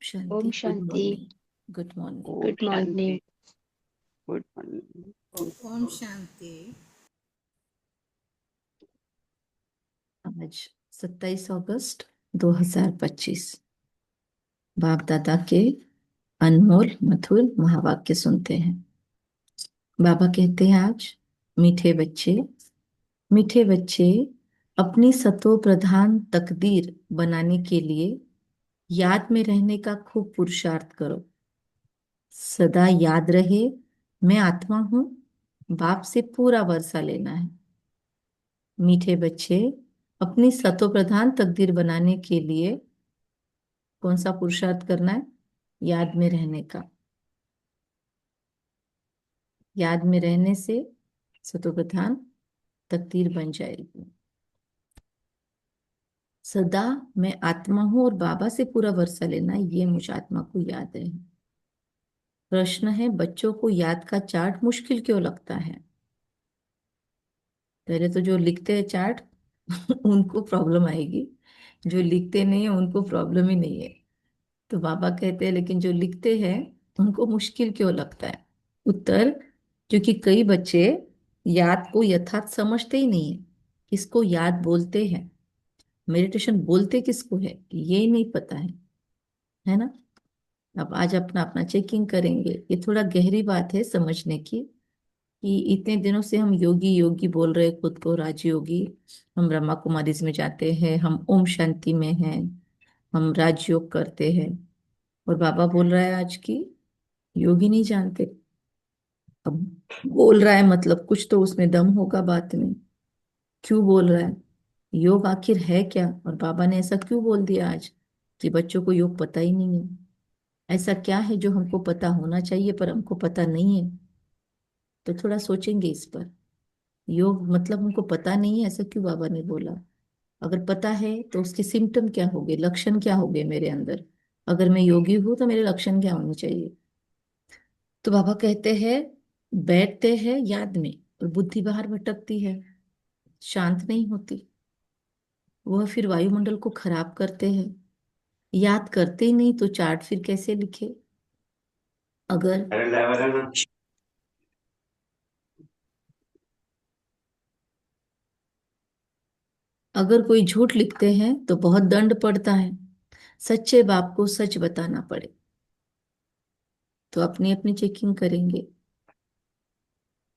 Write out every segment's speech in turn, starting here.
शांति। ओम शांति। Good morning. Good morning. Good morning. ओम शांति। आज 27 अगस्त 2025 बाप दादा के अनमोल मधुर महावाक्य सुनते हैं। बाबा कहते हैं, आज मीठे बच्चे अपनी सतो प्रधान तकदीर बनाने के लिए याद में रहने का खूब पुरुषार्थ करो। सदा याद रहे, मैं आत्मा हूं, बाप से पूरा वर्षा लेना है। मीठे बच्चे अपनी सतो प्रधान तकदीर बनाने के लिए कौन सा पुरुषार्थ करना है? याद में रहने का। याद में रहने से सतो प्रधान तकदीर बन जाएगी। सदा मैं आत्मा हूं और बाबा से पूरा वर्षा लेना, ये मुझ आत्मा को याद है। प्रश्न है, बच्चों को याद का चार्ट मुश्किल क्यों लगता है? पहले तो जो लिखते हैं चार्ट उनको प्रॉब्लम आएगी, जो लिखते नहीं है उनको प्रॉब्लम ही नहीं है। तो बाबा कहते हैं, लेकिन जो लिखते हैं उनको मुश्किल क्यों लगता है? उत्तर, क्योंकि कई बच्चे याद को यथार्थ समझते ही नहीं है। किसको याद बोलते हैं, मेडिटेशन बोलते किसको है, ये नहीं पता है ना। अब आज अपना अपना चेकिंग करेंगे। ये थोड़ा गहरी बात है समझने की, कि इतने दिनों से हम योगी योगी बोल रहे खुद को, राजयोगी। हम ब्रह्मा कुमारीज में जाते हैं, हम ओम शांति में हैं, हम राजयोग करते हैं। और बाबा बोल रहा है आज की योगी नहीं जानते। अब बोल रहा है मतलब कुछ तो उसमें दम होगा बात में। क्यों बोल रहा है? योग आखिर है क्या? और बाबा ने ऐसा क्यों बोल दिया आज कि बच्चों को योग पता ही नहीं है? ऐसा क्या है जो हमको पता होना चाहिए पर हमको पता नहीं है? तो थोड़ा सोचेंगे इस पर। योग मतलब हमको पता नहीं है, ऐसा क्यों बाबा ने बोला? अगर पता है तो उसके सिम्टम क्या होंगे, लक्षण क्या होंगे मेरे अंदर? अगर मैं योगी हूं तो मेरे लक्षण क्या होने चाहिए? तो बाबा कहते हैं, बैठते हैं याद में और बुद्धि बाहर भटकती है, शांत नहीं होती। वह फिर वायुमंडल को खराब करते हैं। याद करते ही नहीं तो चार्ट फिर कैसे लिखे? अगर अगर कोई झूठ लिखते हैं तो बहुत दंड पड़ता है। सच्चे बाप को सच बताना पड़े। तो अपनी अपनी चेकिंग करेंगे।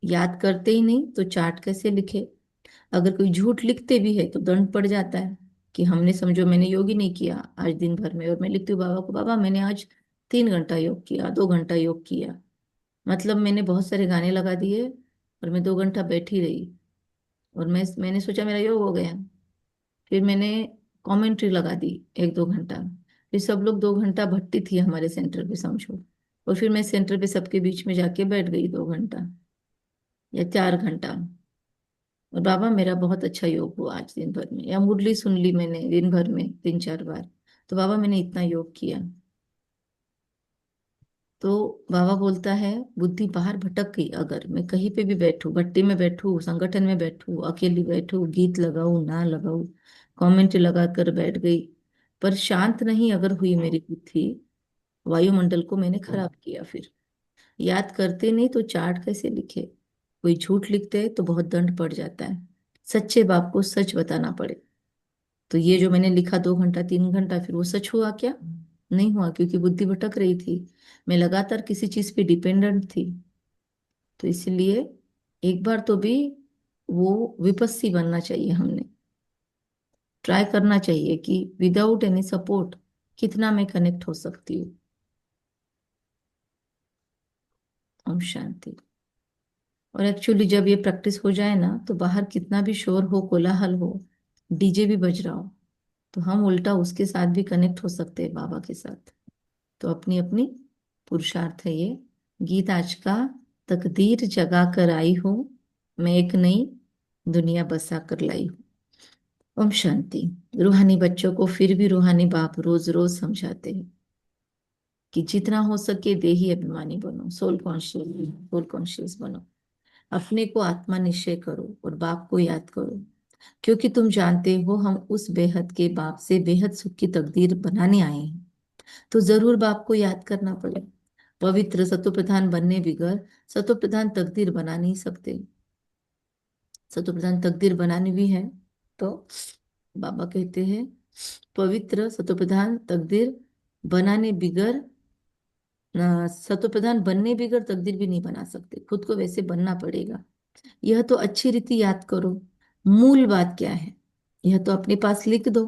याद करते ही नहीं तो चार्ट कैसे लिखे? अगर कोई झूठ लिखते भी है तो दंड पड़ जाता है, कि हमने, समझो मैंने योग ही नहीं किया आज दिन भर में, और मैं लिखती हूँ बाबा को, बाबा मैंने आज 3 घंटा योग किया, 2 घंटा योग किया। मतलब मैंने बहुत सारे गाने लगा दिए और मैं 2 घंटा बैठी रही, और मैंने सोचा मेरा योग हो गया। फिर मैंने कमेंट्री लगा दी 1-2 घंटा। फिर सब लोग 2 घंटा भट्टी थी हमारे सेंटर पे, समझो। और फिर मैं सेंटर पे सबके बीच में जाके बैठ गई 2 घंटा या 4 घंटा। और बाबा मेरा बहुत अच्छा योग हुआ आज दिन भर में, या मुरली सुन ली मैंने दिन भर में 3-4 बार। तो बाबा मैंने इतना योग किया। तो बाबा बोलता है, बुद्धि बाहर भटक गई, अगर मैं कहीं पे भी बैठूं, भट्टी में बैठूं, संगठन में बैठूं, अकेली बैठूं, गीत लगाऊं ना लगाऊं, कमेंट लगा कर बैठ गई, पर शांत नहीं अगर हुई मेरी बुद्धि, वायुमंडल को मैंने खराब किया। फिर याद करते नहीं तो चार्ट कैसे लिखे? कोई झूठ लिखते हैं तो बहुत दंड पड़ जाता है। सच्चे बाप को सच बताना पड़े। तो ये जो मैंने लिखा 2 घंटा 3 घंटा, फिर वो सच हुआ क्या? नहीं हुआ, क्योंकि बुद्धि भटक रही थी। मैं लगातार किसी चीज पे डिपेंडेंट थी। तो इसलिए एक बार तो भी वो विपस्सी बनना चाहिए। हमने ट्राई करना चाहिए कि विदाउट एनी सपोर्ट कितना मैं कनेक्ट हो सकती हूँ। ओम शांति। और एक्चुअली जब ये प्रैक्टिस हो जाए ना, तो बाहर कितना भी शोर हो, कोलाहल हो, डीजे भी बज रहा हो, तो हम उल्टा उसके साथ भी कनेक्ट हो सकते हैं, बाबा के साथ। तो अपनी अपनी पुरुषार्थ है ये। गीत आज का, तकदीर जगा कर आई हूं, मैं एक नई दुनिया बसा कर लाई हूं। ओम शांति। रूहानी बच्चों को फिर भी रूहानी बाप रोज रोज समझाते हैं कि जितना हो सके देही अभिमानी बनो, सोल कॉन्शियस बनो। अपने को आत्मा निश्चय करो और बाप को याद करो, क्योंकि तुम जानते हो हम उस बेहद के बाप से बेहद सुख की तकदीर बनाने आए हैं। तो जरूर बाप को याद करना पड़े। पवित्र सतोप्रधान बनने बिगर सतोप्रधान तकदीर बना नहीं सकते। सतोप्रधान तकदीर बनानी भी है तो बाबा कहते हैं पवित्र सतोप्रधान तकदीर बनाने बिगर सतोप्रधान बनने बिगर तकदीर भी नहीं बना सकते, खुद को वैसे बनना पड़ेगा। यह तो अच्छी रीति याद करो। मूल बात क्या है, यह तो अपने पास लिख दो।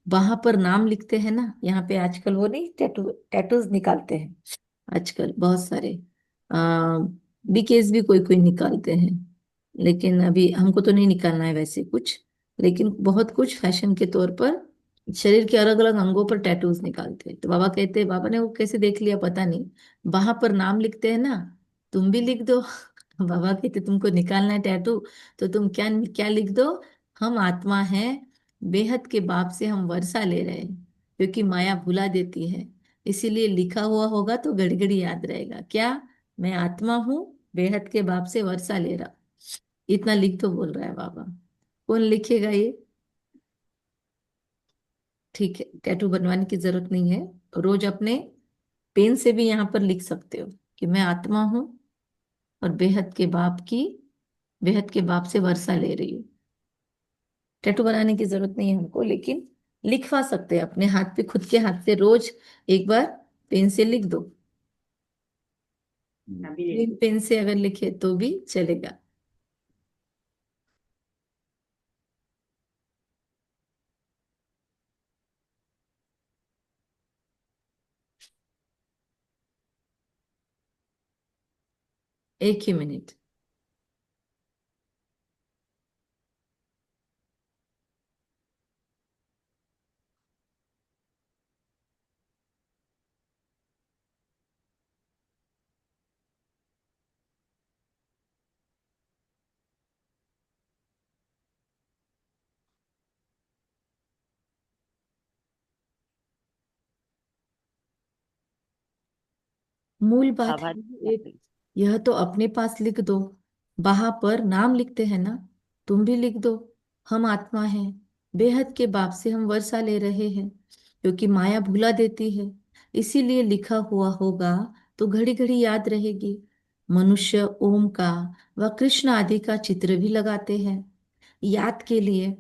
वहां पर नाम लिखते हैं ना, यहाँ पे आजकल वो नहीं टैटूज निकालते हैं, आजकल बहुत सारे आ, बीकेस भी कोई कोई निकालते हैं। लेकिन अभी हमको तो नहीं निकालना है वैसे कुछ, लेकिन बहुत कुछ फैशन के तौर पर शरीर के अलग अलग अंगों पर टैटूज निकालते हैं। तो बाबा कहते हैं, बाबा ने वो कैसे देख लिया पता नहीं, वहां पर नाम लिखते हैं ना, तुम भी लिख दो। बाबा कहते तुमको निकालना है टैटू, तो तुम क्या क्या लिख दो, हम आत्मा हैं, बेहद के बाप से हम वर्षा ले रहे हैं, क्योंकि माया भुला देती है। इसीलिए लिखा हुआ होगा तो घड़ी घड़ी याद रहेगा क्या, मैं आत्मा हूँ, बेहद के बाप से वर्षा ले रहा। इतना लिख तो बोल रहा है बाबा। कौन लिखेगा ये? ठीक है, टैटू बनवाने की जरूरत नहीं है, रोज अपने पेन से भी यहाँ पर लिख सकते हो कि मैं आत्मा हूँ और बेहद के बाप से वर्षा ले रही हूँ। टैटू बनाने की जरूरत नहीं है हमको, लेकिन लिखवा सकते हैं अपने हाथ पे, खुद के हाथ से रोज एक बार पेन से लिख दो। पेन से अगर लिखे तो भी चलेगा। 1 ही मिनट। मूल बात है, आभारी एक यह तो अपने पास लिख दो। वहां पर नाम लिखते हैं ना, तुम भी लिख दो, हम आत्मा हैं, बेहद के बाप से हम वर्षा ले रहे हैं, क्योंकि माया भुला देती है। इसीलिए लिखा हुआ होगा तो घड़ी घड़ी याद रहेगी। मनुष्य ओम का व कृष्ण आदि का चित्र भी लगाते हैं याद के लिए।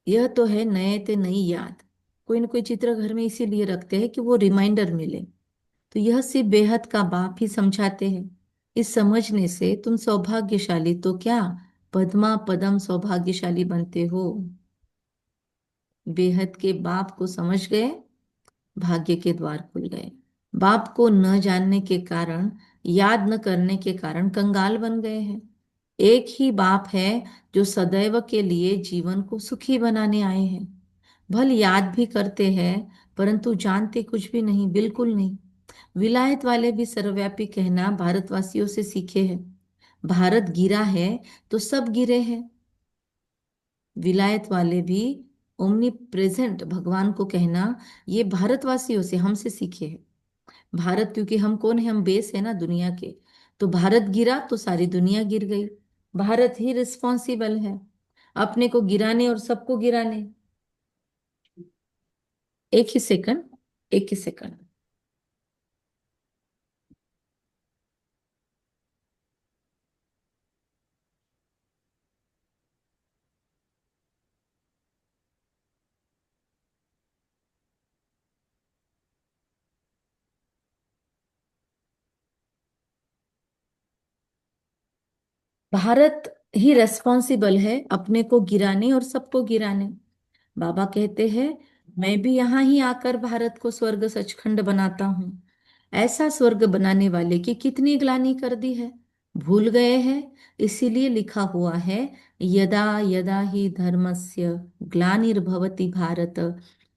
यह तो है नए ते नई याद। कोई न कोई चित्र घर में इसीलिए रखते हैं कि वो रिमाइंडर मिले। तो यह सिर्फ बेहद का बाप ही समझाते हैं। इस समझने से तुम सौभाग्यशाली तो क्या, पद्मा पदम सौभाग्यशाली बनते हो। बेहद के बाप को समझ गए, भाग्य के द्वार खुल गए। बाप को न जानने के कारण, याद न करने के कारण कंगाल बन गए हैं। एक ही बाप है जो सदैव के लिए जीवन को सुखी बनाने आए हैं। भल याद भी करते हैं परंतु जानते कुछ भी नहीं, बिल्कुल नहीं। विलायत वाले भी सर्वव्यापी कहना भारतवासियों से सीखे हैं। भारत गिरा है तो सब गिरे हैं। विलायत वाले भी ओमनी प्रेजेंट भगवान को कहना, ये भारतवासियों से हमसे सीखे हैं। भारत, क्योंकि हम कौन है, हम बेस है ना दुनिया के। तो भारत गिरा तो सारी दुनिया गिर गई। भारत ही रिस्पॉन्सिबल है अपने को गिराने और सबको गिराने। एक ही सेकंड, एक ही सेकंड। भारत ही रेस्पॉन्सिबल है अपने को गिराने और सबको गिराने। बाबा कहते हैं, मैं भी यहाँ ही आकर भारत को स्वर्ग सचखंड बनाता हूँ। ऐसा स्वर्ग बनाने वाले की कितनी ग्लानि कर दी है, भूल गए हैं। इसीलिए लिखा हुआ है, यदा यदा ही धर्मस्य ग्लानिर्भवति भारत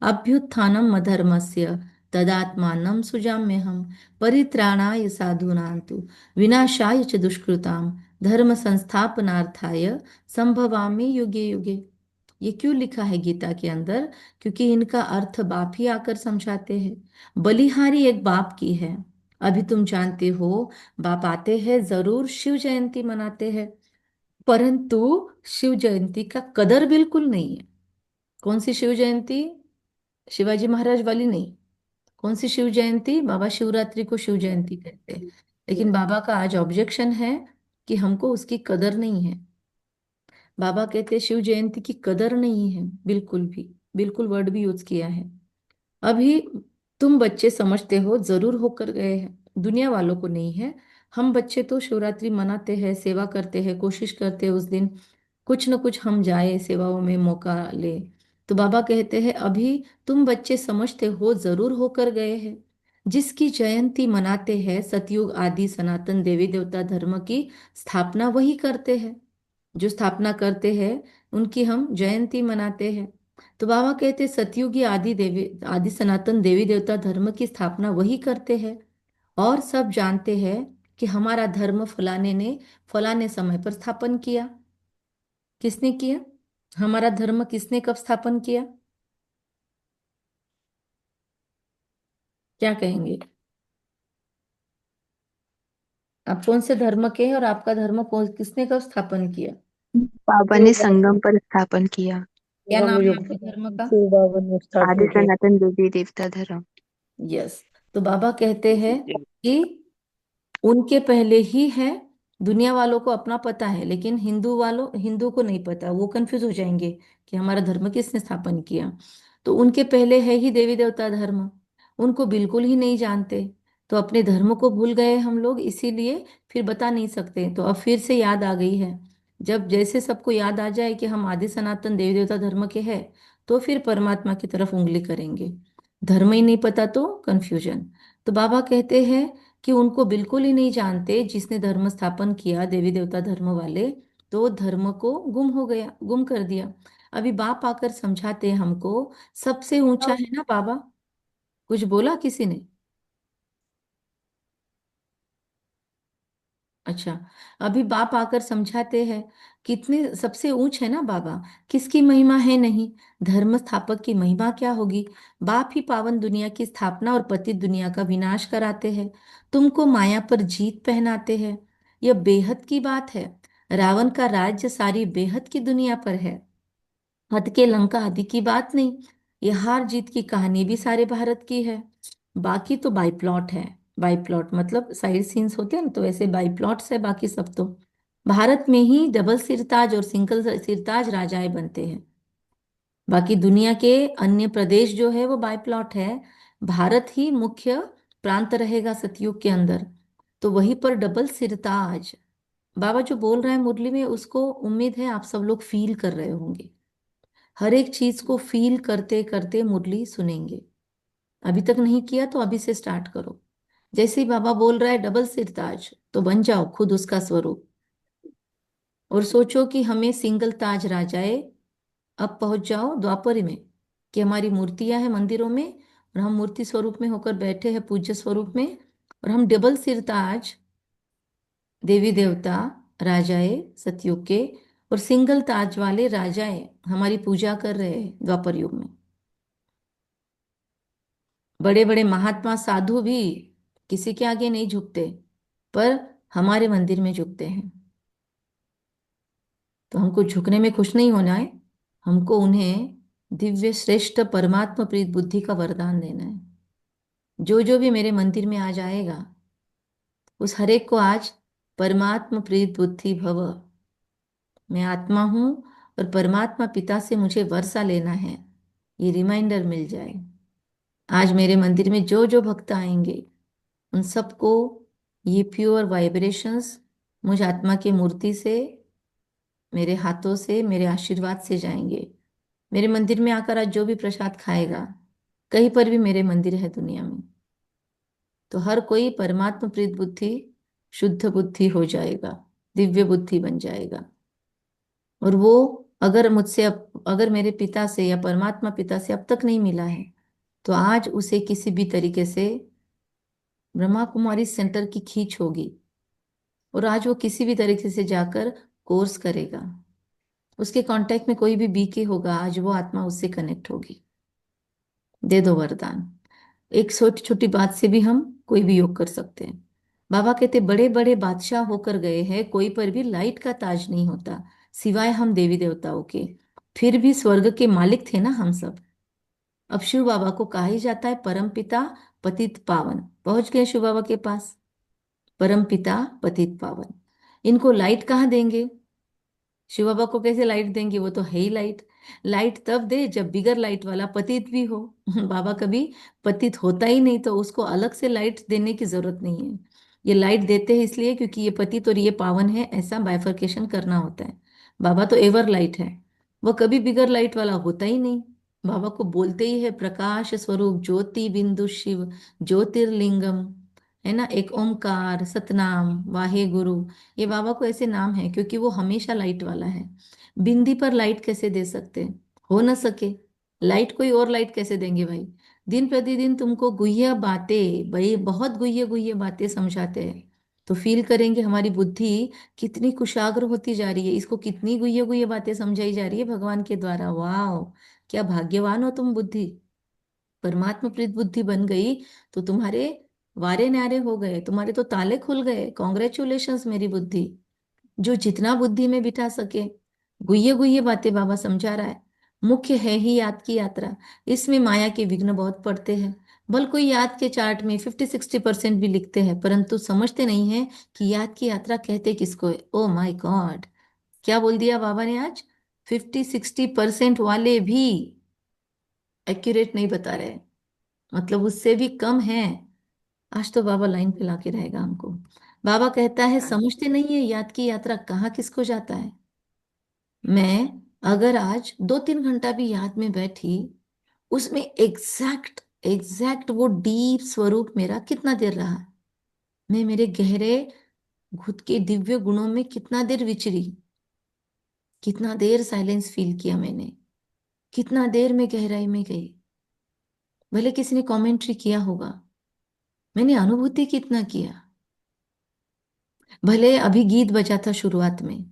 अभ्युत्थानम अधर्मस्य तदात्मानं सुजाम्यहम् परित्राणाय साधूनां तु विनाशाय च दुष्कृताम धर्म संस्थापनार्थाय संभवामि युगे युगे। ये क्यों लिखा है गीता के अंदर? क्योंकि इनका अर्थ बाप ही आकर समझाते हैं। बलिहारी एक बाप की है। अभी तुम जानते हो, बाप आते हैं जरूर, शिव जयंती मनाते हैं, परंतु शिव जयंती का कदर बिल्कुल नहीं है। कौन सी शिव जयंती? शिवाजी महाराज वाली नहीं। कौन सी शिव जयंती? बाबा शिवरात्रि को शिव जयंती कहते हैं। लेकिन बाबा का आज ऑब्जेक्शन है कि हमको उसकी कदर नहीं है। बाबा कहते हैं शिव जयंती की कदर नहीं है बिल्कुल भी। बिल्कुल वर्ड भी यूज किया है। अभी तुम बच्चे समझते हो, जरूर होकर गए हैं, दुनिया वालों को नहीं है। हम बच्चे तो शिवरात्रि मनाते हैं, सेवा करते हैं, कोशिश करते हैं उस दिन कुछ न कुछ हम जाए सेवाओं में, मौका ले। तो बाबा कहते हैं अभी तुम बच्चे समझते हो, जरूर होकर गए हैं। जिसकी जयंती मनाते हैं, सतयुग आदि सनातन देवी देवता धर्म की स्थापना वही करते हैं। जो स्थापना करते हैं उनकी हम जयंती मनाते हैं। तो बाबा कहते सतयुगी आदि देवी आदि सनातन देवी देवता धर्म की स्थापना वही करते हैं। और सब जानते हैं कि हमारा धर्म फलाने ने फलाने समय पर स्थापन किया। किसने किया? हमारा धर्म किसने कब स्थापन किया? क्या कहेंगे? आप कौन से धर्म के हैं और आपका धर्म कौन किसने कब स्थापन किया? बाबा शिव ने बाबा संगम पर स्थापन किया। क्या बाबा नाम ने है जो आपके धर्म का? शिव बाबा ने आदि स्थापन किया। सनातन देवी देवता धर्म। यस। तो बाबा कहते हैं कि उनके पहले ही है। दुनिया वालों को अपना पता है, लेकिन हिंदू को नहीं पता, वो कंफ्यूज हो जाएंगे कि हमारा धर्म किसने स्थापन किया। तो उनके पहले है ही देवी देवता धर्म। उनको बिल्कुल ही नहीं जानते। तो अपने धर्म को भूल गए हम लोग, इसीलिए फिर बता नहीं सकते। तो अब फिर से याद आ गई है। जब जैसे सबको याद आ जाए कि हम आदि सनातन देवी देवता धर्म के हैं, तो फिर परमात्मा की तरफ उंगली करेंगे। धर्म ही नहीं पता तो कंफ्यूजन। तो बाबा कहते हैं कि उनको बिल्कुल ही नहीं जानते जिसने धर्म स्थापन किया देवी देवता धर्म वाले। तो धर्म को गुम हो गया, गुम कर दिया। अभी बाप आकर समझाते हैं हमको। सबसे ऊंचा है ना बाबा? कुछ बोला किसी ने? अच्छा। अभी बाप आकर समझाते हैं कितने सबसे ऊंच है ना बाबा। किसकी महिमा है नहीं? धर्म स्थापक की महिमा क्या होगी? बाप ही पावन दुनिया की स्थापना और पतित दुनिया का विनाश कराते हैं। तुमको माया पर जीत पहनाते हैं। यह बेहद की बात है। रावण का राज्य सारी बेहद की दुनिया पर है। हद के लंका आदि की बात नहीं। ये हार जीत की कहानी भी सारे भारत की है। बाकी तो बाई प्लॉट है। बाई प्लॉट मतलब साइड सीन्स होते हैं ना, तो ऐसे बाई प्लॉट्स है। बाकी सब तो भारत में ही डबल सिरताज और सिंगल सिरताज राजाएं बनते हैं। बाकी दुनिया के अन्य प्रदेश जो है वो बाई प्लॉट है। भारत ही मुख्य प्रांत रहेगा सतयुग के अंदर। तो वहीं पर डबल सिरताज। बाबा जो बोल रहे हैं मुरली में, उसको उम्मीद है आप सब लोग फील कर रहे होंगे। हर एक चीज को फील करते करते मुरली सुनेंगे। अभी तक नहीं किया तो अभी से स्टार्ट करो। जैसे ही बाबा बोल रहा है डबल सिरताज, तो बन जाओ खुद उसका स्वरूप। और सोचो कि हमें सिंगल ताज राजाए अब पहुंच जाओ द्वापर में, कि हमारी मूर्तियां हैं मंदिरों में और हम मूर्ति स्वरूप में होकर बैठे हैं पूज्य स्वरूप में। और हम डबल सिरताज देवी देवता राजाए सतयुग के और सिंगल ताज वाले राजाए हमारी पूजा कर रहे हैं द्वापर युग में। बड़े बड़े महात्मा साधु भी किसी के आगे नहीं झुकते, पर हमारे मंदिर में झुकते हैं। तो हमको झुकने में खुश नहीं होना है। हमको उन्हें दिव्य श्रेष्ठ परमात्मा प्रीत बुद्धि का वरदान देना है। जो जो भी मेरे मंदिर में आ जाएगा, उस हरेक को आज परमात्मा प्रीत बुद्धि भव, मैं आत्मा हूं और परमात्मा पिता से मुझे वर्षा लेना है, ये रिमाइंडर मिल जाए। आज मेरे मंदिर में जो जो भक्त आएंगे उन सबको ये प्योर वाइब्रेशंस मुझ आत्मा की मूर्ति से, मेरे हाथों से, मेरे आशीर्वाद से जाएंगे। मेरे मंदिर में आकर आज जो भी प्रसाद खाएगा, कहीं पर भी मेरे मंदिर है दुनिया में, तो हर कोई परमात्मा प्रीत बुद्धि शुद्ध बुद्धि हो जाएगा, दिव्य बुद्धि बन जाएगा। और वो अगर अगर मेरे पिता से या परमात्मा पिता से अब तक नहीं मिला है, तो आज उसे किसी भी तरीके से ब्रह्मा कुमारी सेंटर की खींच होगी। और आज वो किसी भी तरीके से जाकर कोर्स करेगा। उसके कांटेक्ट में कोई भी बीके होगा, आज वो आत्मा उससे कनेक्ट होगी। दे दो वरदान। एक छोटी छोटी बात से भी हम कोई भी योग कर सकते हैं। बाबा कहते बड़े बड़े बादशाह होकर गए हैं, कोई पर भी लाइट का ताज नहीं होता सिवाय हम देवी देवताओं के। फिर भी स्वर्ग के मालिक थे ना हम सब। अब शिव बाबा को कहा ही जाता है परम पिता पतित पावन। पहुंच गए शिव बाबा के पास। परम पिता पतित पावन। इनको लाइट कहाँ देंगे? शिव बाबा को कैसे लाइट देंगे? वो तो है ही लाइट। लाइट तब दे जब बिगर लाइट वाला पतित भी हो। बाबा कभी पतित होता ही नहीं, तो उसको अलग से लाइट देने की जरूरत नहीं है। ये लाइट देते हैं इसलिए क्योंकि ये पतित और ये पावन है, ऐसा बाइफरकेशन करना होता है। बाबा तो एवर लाइट है। वो कभी बिगर लाइट वाला होता ही नहीं। बाबा को बोलते ही है प्रकाश स्वरूप ज्योति बिंदु शिव ज्योतिर्लिंगम, है ना। एक ओमकार सतनाम वाहे गुरु। ये बाबा को ऐसे नाम है क्योंकि वो हमेशा लाइट वाला है। बिंदी पर लाइट कैसे दे सकते? हो ना सके। लाइट कोई और लाइट कैसे देंगे भाई? दिन प्रतिदिन तुमको गुह्य बातें, भाई बहुत गुह्य गुह्य बातें समझाते हैं, तो फील करेंगे हमारी बुद्धि कितनी कुशाग्र होती जा रही है। इसको कितनी गुह्य गुह्य बातें समझाई जा रही है भगवान के द्वारा। वाह, क्या भाग्यवान हो तुम बुद्धि। परमात्मा प्रीत बुद्धि बन गई तो तुम्हारे वारे न्यारे हो गए, तुम्हारे तो ताले खुल गए। कॉन्ग्रेचुलेशंस मेरी बुद्धि, जो जितना बुद्धि में बिठा सके। गुह्य गुह्य बातें बाबा समझा रहा है। मुख्य है ही याद की यात्रा। इसमें माया के विघ्न बहुत पड़ते हैं। भल कोई याद के चार्ट में 50-60% भी लिखते हैं, परंतु समझते नहीं है कि याद की यात्रा कहते किसको है। ओ माय गॉड, क्या बोल दिया बाबा ने आज? 50-60% वाले भी एक्यूरेट नहीं बता रहे, मतलब उससे भी कम है। आज तो बाबा लाइन पे लाके रहेगा हमको। बाबा कहता है समझते नहीं है याद की यात्रा कहाँ किसको जाता है। मैं अगर आज 2-3 घंटा भी याद में बैठी, उसमें एग्जैक्ट एग्जैक्ट वो डीप स्वरूप मेरा कितना देर रहा, मैं मेरे गहरे खुद के दिव्य गुणों में कितना देर विचरी, कितना देर साइलेंस फील किया मैंने, कितना देर में गहराई में गई। भले किसी ने कमेंट्री किया होगा, मैंने अनुभूति कितना किया। भले अभी गीत बजा था शुरुआत में,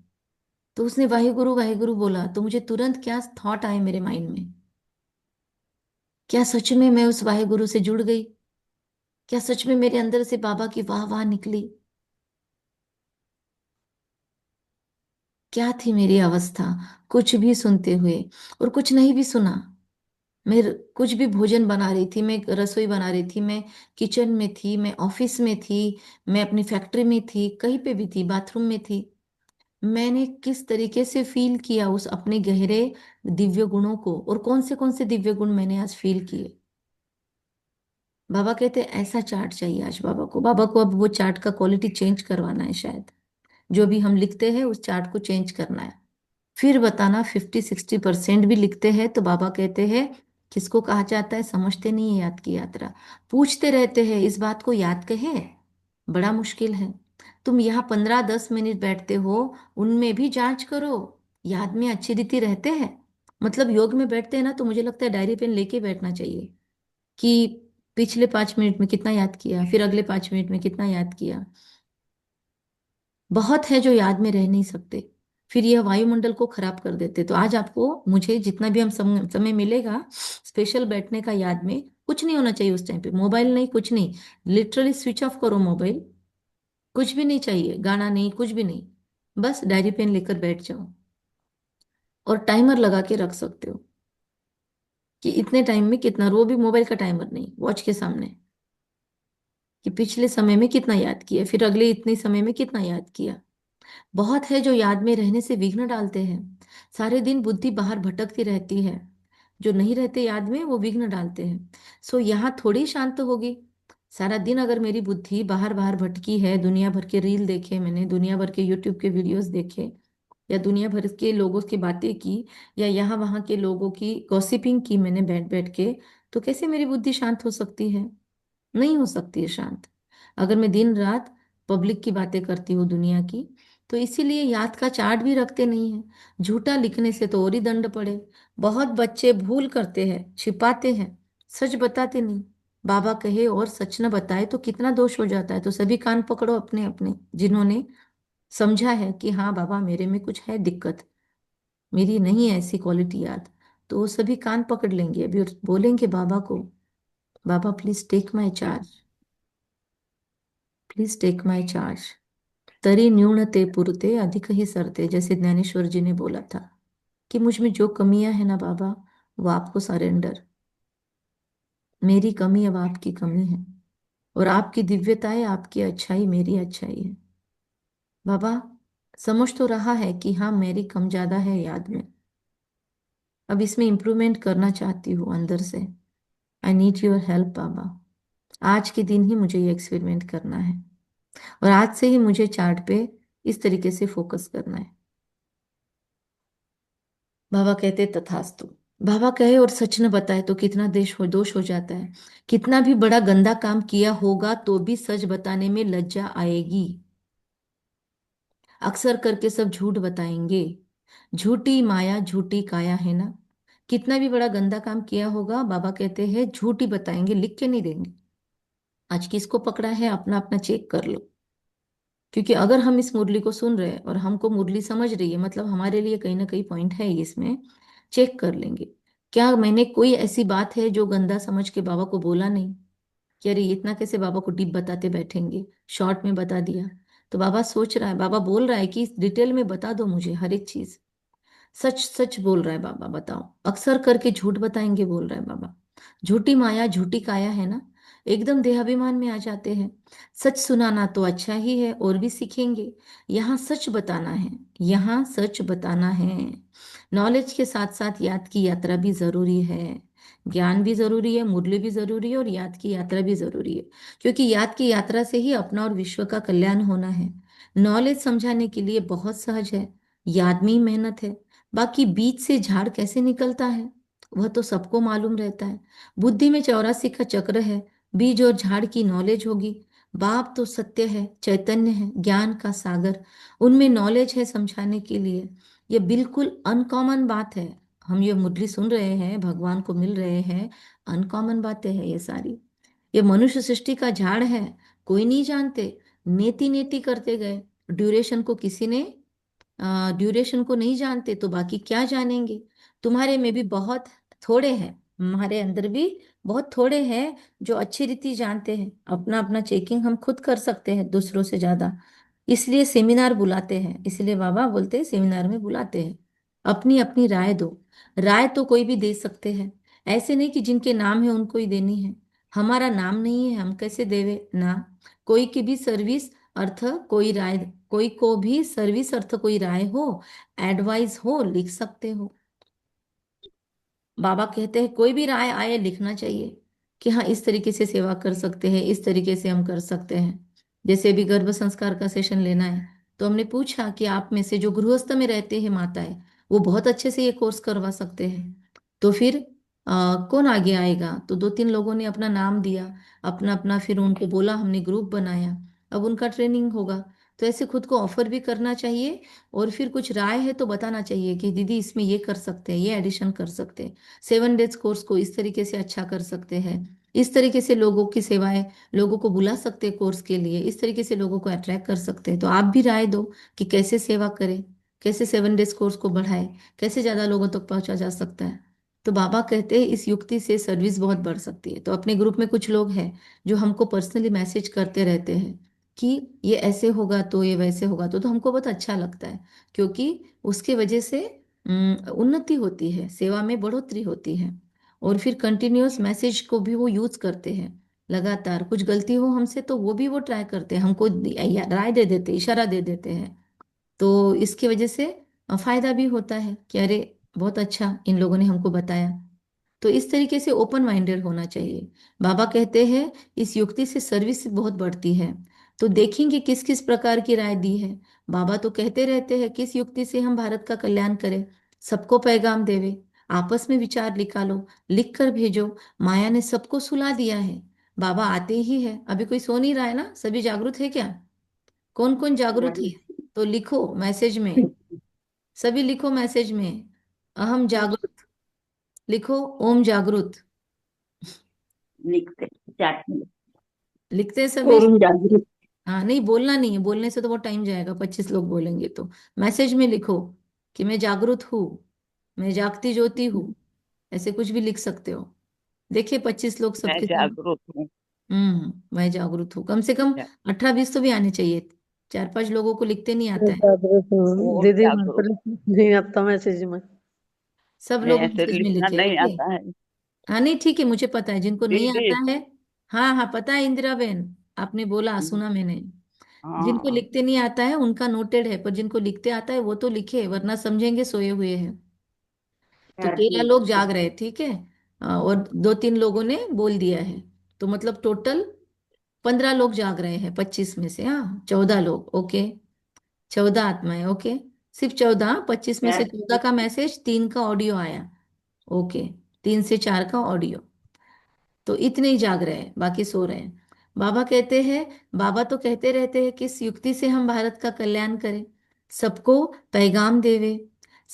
तो उसने वाहिगुरु बोला तो मुझे तुरंत क्या थॉट आए मेरे माइंड में। क्या सच में मैं उस वाहिगुरु से जुड़ गई? क्या सच में मेरे अंदर से बाबा की वाह वाह निकली? क्या थी मेरी अवस्था कुछ भी सुनते हुए और कुछ नहीं भी सुना। मैं कुछ भी भोजन बना रही थी, मैं रसोई बना रही थी, मैं किचन में थी, मैं ऑफिस में थी, मैं अपनी फैक्ट्री में थी, कहीं पे भी थी, बाथरूम में थी। मैंने किस तरीके से फील किया उस अपने गहरे दिव्य गुणों को, और कौन से दिव्य गुण मैंने आज फील किए। बाबा कहते हैं ऐसा चार्ट चाहिए आज बाबा को। बाबा को अब वो चार्ट का क्वालिटी चेंज करवाना है शायद। जो भी हम लिखते हैं उस चार्ट को चेंज करना है। फिर बताना 50-60% भी लिखते हैं तो बाबा कहते हैं किसको कहा जाता है? समझते नहीं है याद की यात्रा। पूछते रहते हैं इस बात को याद कहे, बड़ा मुश्किल है। तुम यहाँ 15-10 मिनट बैठते हो, उनमें भी जांच करो याद में अच्छी रीति रहते हैं। मतलब योग में बैठते हैं ना, तो मुझे लगता है डायरी पेन लेके बैठना चाहिए कि पिछले 5 मिनट में कितना याद किया, फिर अगले 5 मिनट में कितना याद किया। बहुत है जो याद में रह नहीं सकते, फिर यह वायुमंडल को खराब कर देते। तो आज आपको मुझे जितना भी हम समय मिलेगा स्पेशल बैठने का, याद में कुछ नहीं होना चाहिए उस टाइम पे, मोबाइल नहीं, कुछ नहीं। लिटरली स्विच ऑफ करो मोबाइल, कुछ भी नहीं चाहिए, गाना नहीं, कुछ भी नहीं। बस डायरी पेन लेकर बैठ जाओ, और टाइमर लगा के रख सकते हो कि इतने टाइम में कितना, वो भी मोबाइल का टाइमर नहीं, वॉच के सामने, कि पिछले समय में कितना याद किया, फिर अगले इतने समय में कितना याद किया। बहुत है जो याद में रहने से विघ्न डालते हैं। सारे दिन बुद्धि बाहर भटकती रहती है, जो नहीं रहते याद में वो विघ्न डालते हैं। सो यहाँ थोड़ी शांत होगी। सारा दिन अगर मेरी बुद्धि बाहर बाहर भटकी है, दुनिया भर के रील देखे मैंने, दुनिया भर के यूट्यूब के वीडियोस देखे, या दुनिया भर के लोगों की बातें की, या यहाँ वहाँ के लोगों की गॉसिपिंग की मैंने बैठ बैठ के, तो कैसे मेरी बुद्धि शांत हो सकती है? नहीं हो सकती है शांत। अगर मैं दिन रात पब्लिक की बातें करती हूँ दुनिया की, तो इसीलिए याद का चार्ट भी रखते नहीं है। झूठा लिखने से तो और ही दंड पड़े। बहुत बच्चे भूल करते हैं, छिपाते हैं, सच बताते नहीं। बाबा कहे और सच न बताए तो कितना दोष हो जाता है। तो सभी कान पकड़ो अपने अपने, जिन्होंने समझा है कि हाँ बाबा मेरे में कुछ है दिक्कत, मेरी नहीं है ऐसी क्वालिटी याद, तो वो सभी कान पकड़ लेंगे अभी और बोलेंगे बाबा को, बाबा please take my charge, please take my charge. तरी न्यून ते पुरते अधिक ही सरते, जैसे ज्ञानेश्वर जी ने बोला था कि मुझ में जो कमियां है ना बाबा, वो आपको सरेंडर। मेरी कमी अब आपकी कमी है, और आपकी दिव्यता है, आपकी अच्छाई मेरी अच्छाई है। बाबा समझ तो रहा है कि हाँ मेरी कम ज्यादा है याद में, अब इसमें इम्प्रूवमेंट करना चाहती हूँ अंदर से। आई नीड योर हेल्प बाबा। आज के दिन ही मुझे ये एक्सपेरिमेंट करना है, और आज से ही मुझे चार्ट पे इस तरीके से फोकस करना है। बाबा कहते तथास्तु। बाबा कहे और सच न बताए तो कितना दोष हो जाता है। कितना भी बड़ा गंदा काम किया होगा तो भी सच बताने में लज्जा आएगी। अक्सर करके सब झूठ बताएंगे। झूठी माया झूठी काया है ना। कितना भी बड़ा गंदा काम किया होगा, बाबा कहते हैं झूठ ही बताएंगे, लिख के नहीं देंगे। आज किसको पकड़ा है अपना अपना चेक कर लो। क्योंकि अगर हम इस मुरली को सुन रहे हैं और हमको मुरली समझ रही है, मतलब हमारे लिए कहीं ना कहीं पॉइंट है इसमें। चेक कर लेंगे, क्या मैंने कोई ऐसी बात है जो गंदा समझ के बाबा को बोला नहीं, कि अरे इतना कैसे बाबा को डीप बताते बैठेंगे, शॉर्ट में बता दिया। तो बाबा सोच रहा है, बाबा बोल रहा है कि डिटेल में बता दो मुझे हर एक चीज। सच सच बोल रहा है बाबा, बताओ। अक्सर करके झूठ बताएंगे बोल रहा है बाबा। झूठी माया झूठी काया है ना। एकदम देहाभिमान में आ जाते हैं। सच सुनाना तो अच्छा ही है, और भी सीखेंगे। यहाँ सच बताना है, यहाँ सच बताना है। नॉलेज के साथ साथ याद की यात्रा भी जरूरी है। ज्ञान भी जरूरी है, मुरली भी जरूरी है, और याद की यात्रा भी जरूरी है। क्योंकि याद की यात्रा से ही अपना और विश्व का कल्याण होना है। नॉलेज समझाने के लिए बहुत सहज है, याद में ही मेहनत है। बाकी बीज से झाड़ कैसे निकलता है वह तो सबको मालूम रहता है। बुद्धि में 84 का चक्र है। बीज और झाड़ की नॉलेज होगी। बाप तो सत्य है, चैतन्य है, ज्ञान का सागर। उनमें नॉलेज है समझाने के लिए। ये बिल्कुल अनकॉमन बात है। हम ये मुरली सुन रहे हैं, भगवान को मिल रहे हैं। अनकॉमन बातें हैं ये सारी। ये मनुष्य सृष्टि का झाड़ है। कोई नहीं जानते। नेति नेति करते गए। ड्यूरेशन को किसी ने ड्यूरेशन को नहीं जानते तो बाकी क्या जानेंगे। तुम्हारे में भी बहुत थोड़े हैं, हमारे अंदर भी बहुत थोड़े हैं जो अच्छी रीति जानते हैं। अपना अपना चेकिंग हम खुद कर सकते हैं दूसरों से ज्यादा। इसलिए सेमिनार बुलाते हैं, इसलिए बाबा बोलते हैं सेमिनार में बुलाते हैं। अपनी अपनी राय दो। राय तो कोई भी दे सकते हैं। ऐसे नहीं कि जिनके नाम है उनको ही देनी है। हमारा नाम नहीं है, हम कैसे देवे ना। कोई की भी सर्विस अर्थ कोई राय, कोई को भी सर्विस अर्थ कोई राय हो, एडवाइस हो, लिख सकते हो। बाबा कहते हैं कोई भी राय आए लिखना चाहिए, कि हाँ इस तरीके से सेवा कर सकते हैं, इस तरीके से हम कर सकते हैं। जैसे अभी गर्भ संस्कार का सेशन लेना है, तो हमने पूछा कि आप में से जो गृहस्थ में रहते हैं माताएं, वो बहुत अच्छे से ये कोर्स करवा सकते हैं। तो फिर कौन आगे आएगा, तो 2-3 लोगों ने अपना नाम दिया। अपना अपना फिर उनको बोला, हमने ग्रुप बनाया। अब उनका ट्रेनिंग होगा। तो ऐसे खुद को ऑफर भी करना चाहिए। और फिर कुछ राय है तो बताना चाहिए कि दीदी इसमें ये कर सकते हैं, ये एडिशन कर सकते हैं। 7 डेज कोर्स को इस तरीके से अच्छा कर सकते हैं। इस तरीके से लोगों की सेवाएं, लोगों को बुला सकते हैं कोर्स के लिए, इस तरीके से लोगों को अट्रैक्ट कर सकते हैं। तो आप भी राय दो कि कैसे सेवा करें, कैसे 7 डेज कोर्स को बढ़ाए, कैसे ज्यादा लोगों तक पहुंचा जा सकता है। तो बाबा कहते हैं इस युक्ति से सर्विस बहुत बढ़ सकती है। तो अपने ग्रुप में कुछ लोग हैं जो हमको पर्सनली मैसेज करते रहते हैं कि ये ऐसे होगा तो ये वैसे होगा, तो हमको बहुत अच्छा लगता है। क्योंकि उसके वजह से उन्नति होती है, सेवा में बढ़ोतरी होती है। और फिर कंटिन्यूअस मैसेज को भी वो यूज करते हैं। लगातार कुछ गलती हो हमसे तो वो भी वो ट्राई करते हैं, हमको राय दे देते, इशारा दे देते हैं। तो इसकी वजह से फायदा भी होता है कि अरे बहुत अच्छा इन लोगों ने हमको बताया। तो इस तरीके से ओपन माइंडेड होना चाहिए। बाबा कहते हैं इस युक्ति से सर्विस बहुत बढ़ती है। तो देखेंगे किस किस प्रकार की राय दी है। बाबा तो कहते रहते हैं किस युक्ति से हम भारत का कल्याण करें, सबको पैगाम देवे। आपस में विचार निकालो, लिख कर भेजो। माया ने सबको सुला दिया है। बाबा आते ही है, अभी कोई सो नहीं रहा है ना, सभी जागरूक है क्या? कौन कौन जागरूक है? तो लिखो मैसेज में, सभी लिखो मैसेज में, अहम जागरूक। लिखो ओम जागरूक। लिखते चैट में। लिखते हैं सभी। ओम जागृत। हाँ नहीं, बोलना नहीं है, बोलने से तो बहुत टाइम जाएगा, 25 लोग बोलेंगे तो। मैसेज में लिखो कि मैं जागरूक हूँ, मैं जागती ज्योति हूँ। ऐसे कुछ भी लिख सकते हो। देखिए 25 लोग मैं सबके साथ। जागरूक हूँ। मैं जागरूक हूँ, कम से कम 18-20 तो भी आने चाहिए। 4-5 लोगों को लिखते नहीं आता है। जागरूक हूँ ओम दीदी, जागरूक। मंत्र नहीं आता मैसेज में। सब लोग मैं ऐसे मैसेज में लिखना लिखे, नहीं ओके। आता है। हाँ नहीं ठीक है, मुझे पता है जिनको नहीं दीदी। आता है। हाँ हाँ पता है इंदिरा बहन, आपने बोला सुना मैंने। जिनको हाँ। लिखते नहीं आता है उनका नोटेड है, पर जिनको लिखते आता है वो तो लिखे, वरना समझेंगे सोए हुए हैं। तो 13 लोग जाग रहे, ठीक है। और 2-3 लोगों ने बोल दिया है, तो मतलब टोटल 15 लोग जाग रहे हैं 25 में से। हाँ 14 लोग, ओके। 14 आत्माएं, ओके। सिर्फ 14, 25 में से 14 का मैसेज, 3 का ऑडियो आया, ओके। 3 से 4 का ऑडियो। तो इतने ही जाग रहे हैं, बाकी सो रहे हैं। बाबा कहते हैं, बाबा तो कहते रहते हैं किस युक्ति से हम भारत का कल्याण करें, सबको पैगाम देवे।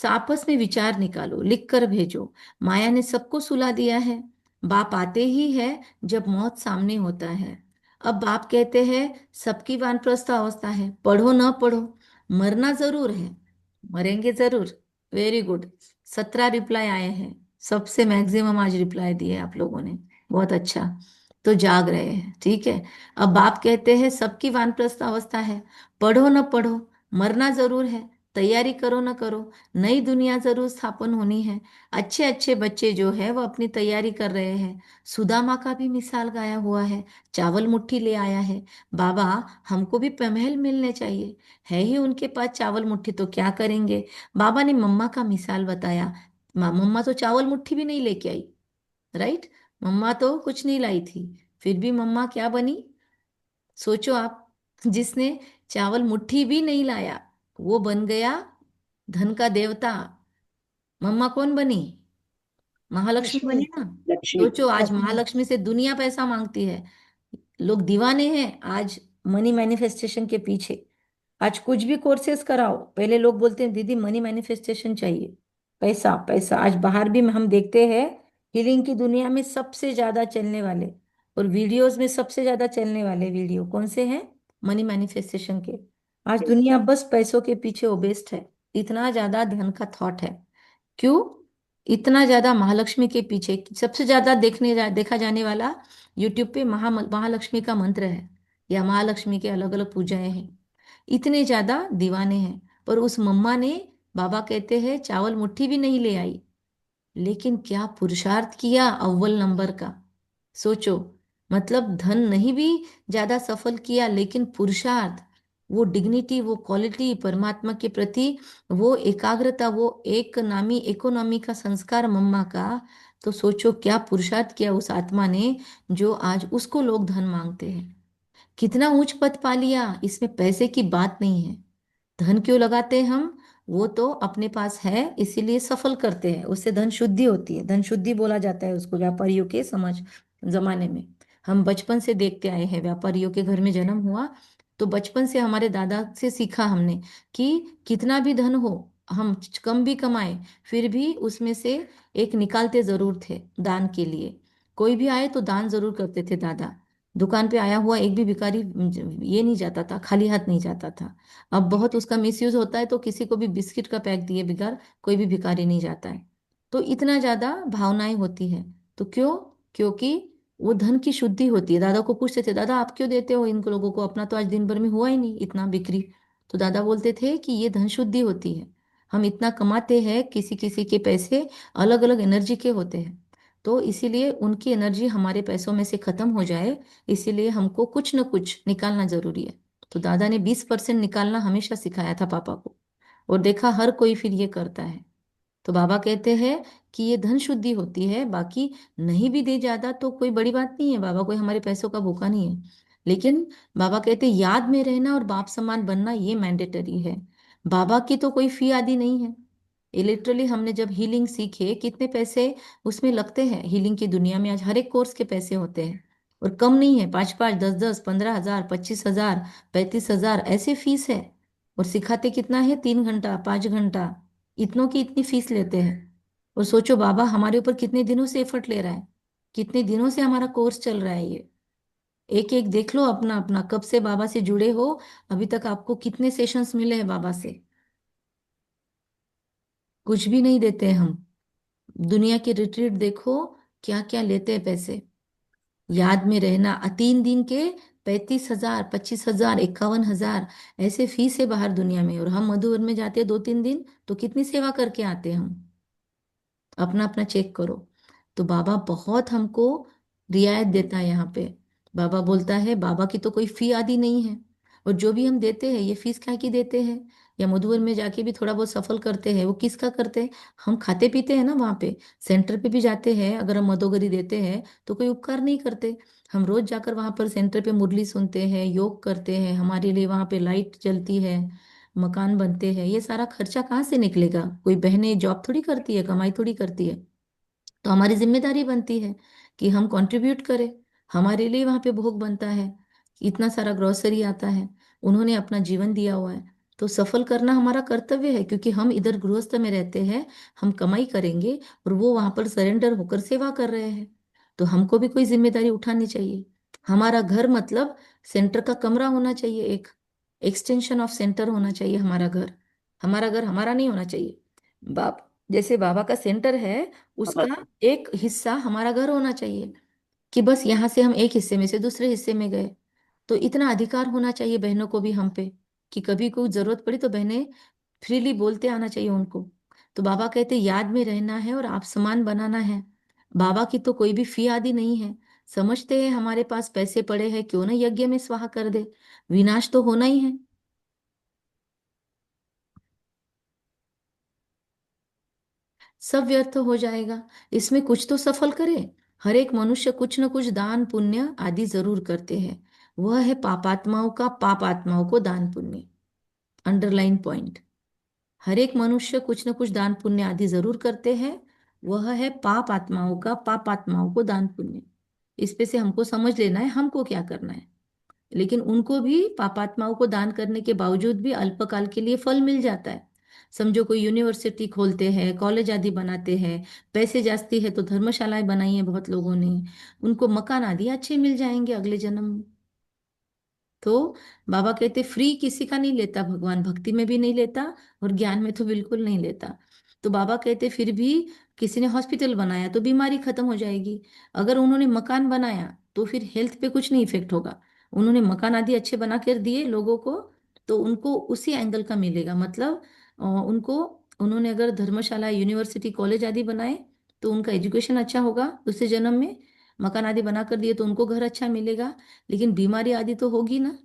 आपस में विचार निकालो, लिख कर भेजो। माया ने सबको सुला दिया है। बाप आते ही है जब मौत सामने होता है। अब बाप कहते हैं सबकी वानप्रस्थ अवस्था है, पढ़ो ना पढ़ो, मरना जरूर है, मरेंगे जरूर। Very good. 17 रिप्लाई आए हैं, सबसे मैक्सिमम आज रिप्लाई दिए आप लोगों ने, बहुत अच्छा। तो जाग रहे हैं, ठीक है। अब बाप कहते हैं सबकी वानप्रस्थ अवस्था है, पढ़ो न पढ़ो, मरना जरूर है, तैयारी करो न करो, नई दुनिया जरूर स्थापन होनी है। अच्छे अच्छे बच्चे जो है वो अपनी तैयारी कर रहे हैं। सुदामा का भी मिसाल गाया हुआ है, चावल मुट्ठी ले आया है। बाबा, हमको भी महल मिलने चाहिए, है ही उनके पास चावल मुट्ठी तो क्या करेंगे। बाबा ने मम्मा का मिसाल बताया। मम्मा तो चावल मुट्ठी भी नहीं लेके आई, राइट। मम्मा तो कुछ नहीं लाई थी, फिर भी मम्मा क्या बनी, सोचो आप। जिसने चावल मुट्ठी भी नहीं लाया वो बन गया धन का देवता। मम्मा कौन बनी, महालक्ष्मी लक्ष्मी। बनी ना। लक्ष्मी। सोचो आज महालक्ष्मी से दुनिया पैसा मांगती है, लोग दीवाने हैं आज मनी मैनिफेस्टेशन के पीछे। आज कुछ भी कोर्सेस कराओ, पहले लोग बोलते हैं दीदी मनी मैनिफेस्टेशन चाहिए, पैसा पैसा। आज बाहर भी हम देखते हैं, हीलिंग की दुनिया में सबसे ज्यादा चलने वाले और वीडियोस में सबसे ज्यादा चलने वाले वीडियो कौन से हैं, मनी मैनिफेस्टेशन के। आज दुनिया बस पैसों के पीछे ओबेस्ड है, इतना ज्यादा धन का थॉट है। क्यों, इतना ज्यादा महालक्ष्मी के पीछे। सबसे ज्यादा देखा जाने वाला यूट्यूब पे महालक्ष्मी का मंत्र है, या महालक्ष्मी के अलग अलग पूजाएं हैं। इतने ज्यादा दीवाने हैं। पर उस मम्मा ने, बाबा कहते हैं चावल मुट्ठी भी नहीं ले आई, लेकिन क्या पुरुषार्थ किया अव्वल नंबर का। सोचो, मतलब धन नहीं भी ज्यादा सफल किया, लेकिन पुरुषार्थ, वो डिग्निटी, वो क्वालिटी परमात्मा के प्रति, वो एकाग्रता, वो एक नामी इकोनॉमी का संस्कार मम्मा का। तो सोचो क्या पुरुषार्थ किया उस आत्मा ने, जो आज उसको लोग धन मांगते हैं। कितना ऊंच पद पा लिया, इसमें पैसे की बात नहीं है। धन क्यों लगाते हैं हम, वो तो अपने पास है इसीलिए सफल करते हैं, उससे धन शुद्धि होती है। धन शुद्धि बोला जाता है उसको व्यापारियों के समझ जमाने में। हम बचपन से देखते आए हैं, व्यापारियों के घर में जन्म हुआ, तो बचपन से हमारे दादा से सीखा हमने कि कितना भी धन हो, हम कम भी कमाए, फिर भी उसमें से एक निकालते जरूर थे दान के लिए। कोई भी आए तो दान जरूर करते थे दादा। दुकान पे आया हुआ एक भी भिखारी ये नहीं जाता था, खाली हाथ नहीं जाता था। अब बहुत उसका मिसयूज होता है, तो किसी को भी बिस्किट का पैक दिए बिगाड़ कोई भी भिखारी नहीं जाता है। तो इतना ज्यादा भावनाएं होती है। तो क्यों, क्योंकि वो धन की शुद्धि होती है। दादा को पूछते थे, दादा आप क्यों देते हो इन लोगों को, अपना तो आज दिन भर में हुआ ही नहीं इतना बिक्री। तो दादा बोलते थे कि ये धन शुद्धि होती है, हम इतना कमाते हैं, किसी किसी के पैसे अलग अलग एनर्जी के होते हैं, तो इसीलिए उनकी एनर्जी हमारे पैसों में से खत्म हो जाए, इसीलिए हमको कुछ न कुछ निकालना जरूरी है। तो दादा ने 20% निकालना हमेशा सिखाया था पापा को, और देखा हर कोई फिर ये करता है। तो बाबा कहते हैं कि ये धन शुद्धि होती है, बाकी नहीं भी दे ज्यादा तो कोई बड़ी बात नहीं है, बाबा कोई हमारे पैसों का भूखा नहीं है। लेकिन बाबा कहते हैं याद में रहना और बाप समान बनना ये मैंडेटरी है। बाबा की तो कोई फी आदि नहीं है। ये लिटरली हमने जब हीलिंग सीखे, कितने पैसे उसमें लगते हैं हीलिंग की दुनिया में, आज हर एक कोर्स के पैसे होते हैं, और कम नहीं है, 5-5, 10-10, 15,000, 25,000, 35,000 ऐसे फीस है। और सिखाते कितना है, 3 घंटा 5 घंटा, इतनों की इतनी फीस लेते हैं। और सोचो बाबा हमारे ऊपर कितने दिनों से एफर्ट ले रहा है, कितने दिनों से हमारा कोर्स चल रहा है ये। एक एक देख लो अपना अपना, कब से बाबा से जुड़े हो, अभी तक आपको कितने सेशंस मिले हैं बाबा से। कुछ भी नहीं देते हैं हम। दुनिया के रिट्रीट देखो, क्या क्या लेते हैं पैसे। याद में रहना, 3 दिन के 35,000, 25,000, 51,000 ऐसे फीस है बाहर दुनिया में, और हम मधुबन में जाते हैं 2-3 दिन, तो कितनी सेवा करके आते हैं हम। अपना अपना चेक करो। तो बाबा बहुत हमको रियायत देता है यहाँ पे। बाबा बोलता है बाबा की तो कोई फी आदि नहीं है, और जो भी हम देते हैं ये फीस क्या की देते हैं, या मधुबन में जाके भी थोड़ा बहुत सफल करते हैं, वो किसका करते हैं? हम खाते पीते हैं ना वहाँ पे। सेंटर पे भी जाते हैं, अगर हम मदोगरी देते हैं तो कोई उपकार नहीं करते। हम रोज जाकर वहाँ पर सेंटर पे मुरली सुनते हैं, योग करते हैं, हमारे लिए वहाँ पे लाइट जलती है, मकान बनते हैं, ये सारा खर्चा कहाँ से निकलेगा? कोई बहनें जॉब थोड़ी करती है, कमाई थोड़ी करती है। तो हमारी जिम्मेदारी बनती है कि हम कंट्रीब्यूट करें। हमारे लिए वहां पे भोग बनता है, इतना सारा ग्रोसरी आता है, उन्होंने अपना जीवन दिया हुआ है। तो सफल करना हमारा कर्तव्य है, क्योंकि हम इधर गृहस्थ में रहते हैं, हम कमाई करेंगे और वो वहां पर सरेंडर होकर सेवा कर रहे हैं। तो हमको भी कोई जिम्मेदारी उठानी चाहिए। हमारा घर मतलब सेंटर का कमरा होना चाहिए, एक एक्सटेंशन ऑफ सेंटर होना चाहिए हमारा घर। हमारा घर हमारा नहीं होना चाहिए। बाप जैसे बाबा का सेंटर है, उसका एक हिस्सा हमारा घर होना चाहिए, कि बस यहाँ से हम एक हिस्से में से दूसरे हिस्से में गए। तो इतना अधिकार होना चाहिए बहनों को भी हम पे, कि कभी कोई जरूरत पड़ी तो बहनें फ्रीली बोलते आना चाहिए उनको। तो बाबा कहते याद में रहना है और आप समान बनाना है। बाबा की तो कोई भी फी आदि नहीं है। समझते हैं हमारे पास पैसे पड़े हैं, क्यों ना यज्ञ में स्वाहा कर दे, विनाश तो होना ही है। सब व्यर्थ हो जाएगा, इसमें कुछ तो सफल करे। हर एक मनुष्य कुछ न कुछ दान पुण्य आदि जरूर करते हैं। वह है पापात्माओं का पापात्माओं को दान पुण्य। Underline point. हर एक मनुष्य कुछ न कुछ दान पुण्य आदि जरूर करते हैं। वह है पाप आत्माओं का पाप आत्माओं को दान पुण्य। इस पे से हमको समझ लेना है हमको क्या करना है। लेकिन उनको भी पापात्माओं को दान करने के बावजूद भी अल्पकाल के लिए फल मिल जाता है। समझो कोई यूनिवर्सिटी खोलते हैं, कॉलेज आदि बनाते हैं, पैसे जास्ती है तो धर्मशालाएं बनाई है बहुत लोगों ने, उनको मकान आदि अच्छे मिल जाएंगे अगले जन्म में। तो बाबा कहते फ्री किसी का नहीं लेता भगवान, भक्ति में भी नहीं लेता और ज्ञान में तो बिल्कुल नहीं लेता। तो बाबा कहते फिर भी किसी ने हॉस्पिटल बनाया तो बीमारी खत्म हो जाएगी। अगर उन्होंने मकान बनाया तो फिर हेल्थ पे कुछ नहीं इफेक्ट होगा। उन्होंने मकान आदि अच्छे बना कर दिए लोगों को, तो उनको उसी एंगल का मिलेगा। मतलब उनको, उन्होंने अगर धर्मशाला यूनिवर्सिटी कॉलेज आदि बनाए तो उनका एजुकेशन अच्छा होगा दूसरे जन्म में। मकान आदि बना कर दिए तो उनको घर अच्छा मिलेगा, लेकिन बीमारी आदि तो होगी ना।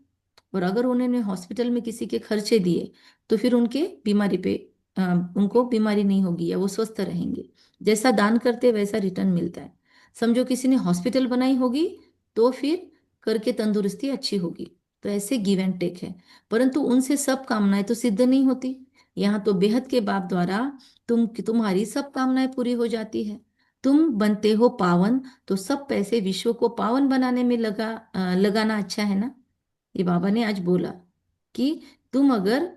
और अगर उन्होंने हॉस्पिटल में किसी के खर्चे दिए तो फिर उनके बीमारी पे अ, उनको बीमारी नहीं होगी या वो स्वस्थ रहेंगे। जैसा दान करते वैसा रिटर्न मिलता है। समझो किसी ने हॉस्पिटल बनाई होगी तो फिर करके तंदुरुस्ती अच्छी होगी। तो ऐसे गिव एंड टेक है। परंतु उनसे सब कामनाएं तो सिद्ध नहीं होती। यहाँ तो बेहद के बाप द्वारा तुम्हारी सब कामनाएं पूरी हो जाती है। तुम बनते हो पावन, तो सब पैसे विश्व को पावन बनाने में लगाना अच्छा है ना। ये बाबा ने आज बोला कि तुम अगर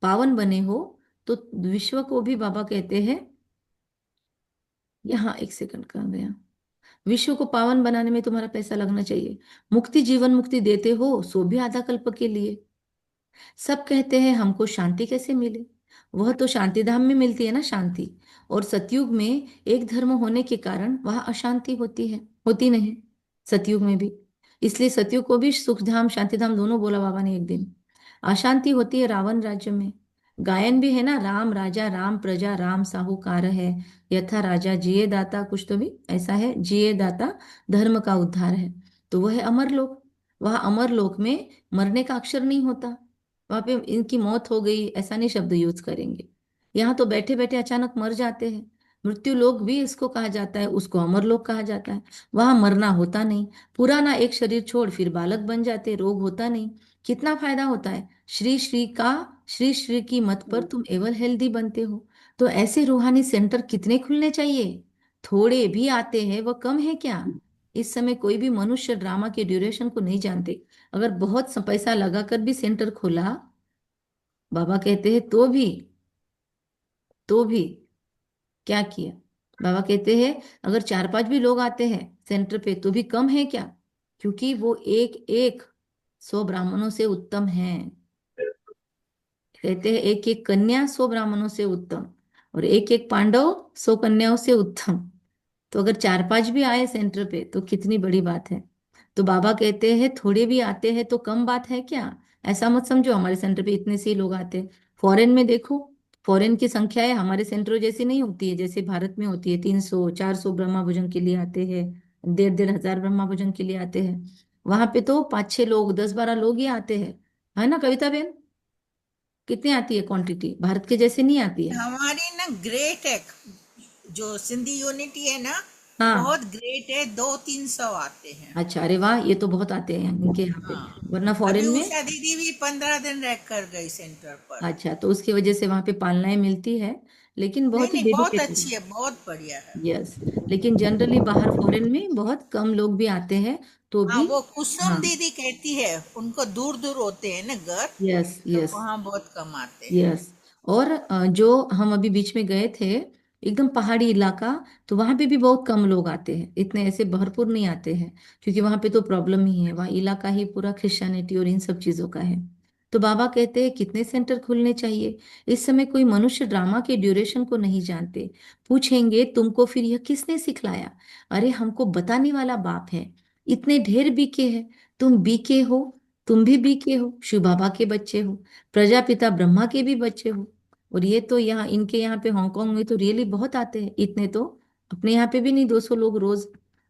पावन बने हो तो विश्व को भी बाबा कहते हैं, यहाँ एक सेकंड कहाँ गया, विश्व को पावन बनाने में तुम्हारा पैसा लगना चाहिए। मुक्ति जीवन मुक्ति देते हो सो भी आधा कल्प के लिए। सब कहते हैं हमको शांति कैसे मिले, वह तो शांति धाम में मिलती है ना शांति। और सतयुग में एक धर्म होने के कारण वहां अशांति होती है, होती नहीं सतयुग में भी। इसलिए सतयुग को भी सुख धाम शांति धाम दोनों बोला बाबा ने एक दिन। अशांति होती है रावण राज्य में। गायन भी है ना, राम राजा राम प्रजा राम साहूकार है, यथा राजा जिये दाता, कुछ तो भी ऐसा है, जिये दाता धर्म का उद्धार है। तो वह है अमरलोक। वह अमरलोक में मरने का अक्षर नहीं होता। वहां पे इनकी मौत हो गई ऐसा नहीं शब्द यूज करेंगे। यहाँ तो बैठे बैठे अचानक मर जाते हैं। मृत्यु लोक भी इसको कहा जाता है, उसको अमर लोक कहा जाता है। वहां मरना होता नहीं। पुराना एक शरीर छोड़ फिर बालक बन जाते, रोग होता नहीं। कितना फायदा होता है। श्री श्री का, श्री श्री की मत पर तुम एवर हेल्दी बनते हो। तो ऐसे रूहानी सेंटर कितने खुलने चाहिए। थोड़े भी आते हैं वह कम है क्या। इस समय कोई भी मनुष्य ड्रामा के ड्यूरेशन को नहीं जानते। अगर बहुत पैसा लगाकर भी सेंटर खोला, बाबा कहते हैं तो भी क्या किया। बाबा कहते हैं अगर 4-5 भी लोग आते हैं सेंटर पे तो भी कम है क्या, क्योंकि वो एक एक 100 ब्राह्मणों से उत्तम है। कहते हैं एक एक कन्या 100 ब्राह्मणों से उत्तम, और एक एक पांडव 100 कन्याओं से उत्तम। तो अगर 4-5 भी आए सेंटर पे तो कितनी बड़ी बात है। तो बाबा कहते हैं थोड़े भी आते हैं तो कम बात है क्या। ऐसा मत समझो हमारे सेंटर पे इतने से ही लोग आते हैं। फॉरेन में देखो, फॉरेन की संख्या है हमारे सेंटरों जैसी नहीं होती है, जैसे भारत में होती है 300 400 ब्रह्मा भोजन के लिए आते हैं, 1,500 1,500 ब्रह्मा भोजन के लिए आते हैं। वहां पे तो 5 6 लोग 10 12 लोग ही आते हैं, है ना कविता बेन? कितनी आती है क्वांटिटी, भारत के जैसे नहीं आती है। हमारी ना ग्रेट है, जो सिंधी यूनिटी है ना, हाँ। बहुत ग्रेट है, 200 300 आते हैं। अच्छा, अरे वाह, ये तो बहुत आते हैं इनके यहाँ पे। हाँ, वरना अभी फॉरेन में। उषा दीदी भी 15 दिन रह कर गई सेंटर पर। अच्छा, तो उसकी वजह से वहां पे पालनाएं मिलती है, लेकिन नहीं बहुत ही नहीं, बहुत डेडिकेटेड है। अच्छी है, बहुत बढ़िया है। यस। लेकिन जनरली बाहर फॉरेन में बहुत कम लोग भी आते हैं, तो हाँ, भी। वो कुसुम हाँ। दीदी कहती है, उनको दूर दूर होते हैं ना घर, यस तो यस। वहाँ बहुत कम आते हैं। यस। और जो हम अभी बीच में गए थे, एकदम पहाड़ी इलाका, तो वहां पे भी बहुत कम लोग आते हैं, इतने ऐसे भरपूर नहीं आते हैं, क्योंकि वहां पे तो प्रॉब्लम ही है, वहाँ इलाका ही पूरा क्रिश्चियनिटी और इन सब चीजों का है। तो बाबा कहते हैं कितने सेंटर खुलने चाहिए। इस समय कोई मनुष्य ड्रामा के ड्यूरेशन को नहीं जानते। पूछेंगे तुमको फिर यह किसने सिखलाया? अरे हमको बताने वाला बाप है। इतने ढेर बीके हैं। तुम बीके हो। तुम भी बीके हो, शिव बाबा के बच्चे हो, प्रजापिता ब्रह्मा के भी बच्चे हो। और ये तो यहाँ इनके यहाँ पे हांगकांग में तो रियली बहुत आते हैं, इतने तो अपने यहाँ पे भी नहीं, 200 लोग रोज।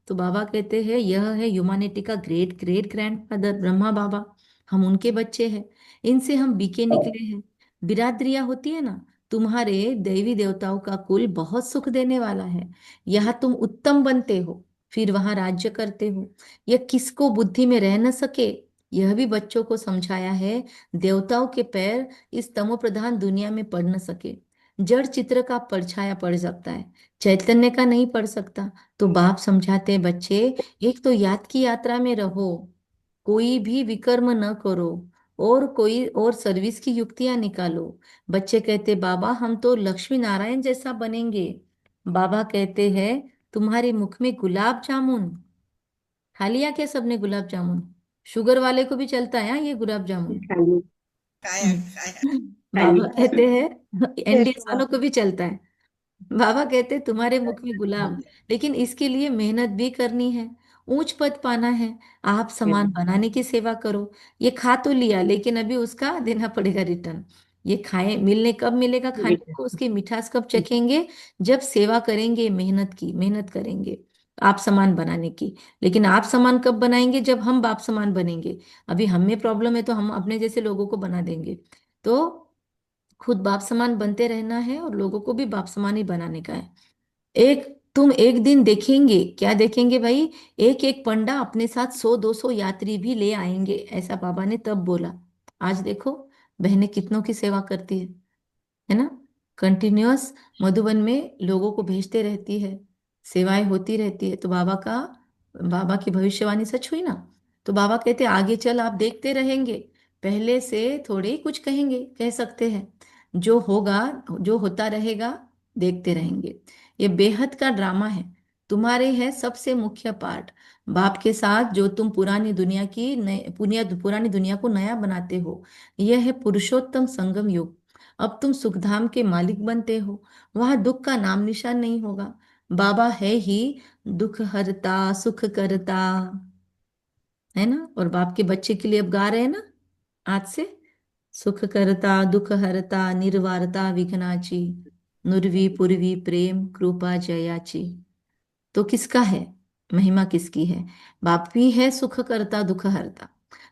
तो बाबा कहते हैं यह है ह्यूमैनिटी का ग्रेट ग्रेट ग्रैंडफादर ब्रह्मा बाबा। हम उनके बच्चे हैं। इनसे हम बीके निकले हैं। बिरादरियां होती है ना, तुम्हारे देवी देवताओं का कुल बहुत सुख देने वाला है। यहाँ तुम उत्तम बनते हो, फिर वहां राज्य करते हो। यह किसको बुद्धि में रह न सके, यह भी बच्चों को समझाया है। देवताओं के पैर इस तमो प्रधान दुनिया में पड़ न सके। जड़ चित्र का परछाया पड़ सकता है, चैतन्य का नहीं पड़ सकता। तो बाप समझाते हैं बच्चे, एक तो याद की यात्रा में रहो, कोई भी विकर्म न करो, और कोई और सर्विस की युक्तियां निकालो। बच्चे कहते बाबा हम तो लक्ष्मी नारायण जैसा बनेंगे। बाबा कहते हैं तुम्हारे मुख में गुलाब जामुन, खा लिया क्या सबने गुलाब जामुन? शुगर वाले को भी चलता है हाँ, ये गुलाब जामुन। खाली खाया खाया। खाली बाबा कहते हैं एनडीएस ऐसा वालों को भी चलता है। बाबा कहते तुम्हारे मुख में गुलाब, लेकिन इसके लिए मेहनत भी करनी है, ऊंच पद पाना है। आप सामान बनाने की सेवा करो। ये खा तो लिया, लेकिन अभी उसका देना पड़ेगा रिटर्न। ये खाए मिलने कब मिलेगा खाने को, उसकी मिठास कब चखेंगे? जब सेवा करेंगे, मेहनत की मेहनत करेंगे आप सामान बनाने की। लेकिन आप सामान कब बनाएंगे? जब हम बाप समान बनेंगे। अभी हम में प्रॉब्लम है तो हम अपने जैसे लोगों को बना देंगे। तो खुद बाप समान बनते रहना है और लोगों को भी बाप समान ही बनाने का है। एक तुम एक दिन देखेंगे, क्या देखेंगे भाई? एक एक पंडा अपने साथ 100 200 यात्री भी ले आएंगे, ऐसा बाबा ने तब बोला। आज देखो बहनें कितनों की सेवा करती है ना, कंटिन्यूअस मधुबन में लोगों को भेजते रहती है, सेवाएं होती रहती है। तो बाबा की भविष्यवाणी सच हुई ना। तो बाबा कहते आगे चल आप देखते रहेंगे, पहले से थोड़े ही कुछ कहेंगे, कह सकते हैं। जो होगा, जो होता रहेगा, देखते रहेंगे। ये बेहद का ड्रामा है, तुम्हारे है सबसे मुख्य पार्ट। बाप के साथ जो तुम पुरानी दुनिया की नए पुरानी दुनिया को नया बनाते हो, यह है पुरुषोत्तम संगम युग। अब तुम सुखधाम के मालिक बनते हो, वहां दुख का नाम निशान नहीं होगा। बाबा है ही दुख हरता सुख करता, है ना। और बाप के बच्चे के लिए अब गा रहे हैं ना आज से, सुख करता दुख हरता निर्वारता विघ्नाची, नुरवी पुरवी प्रेम कृपा जयाची। तो किसका है, महिमा किसकी है? बाप ही है सुख करता दुख हरता,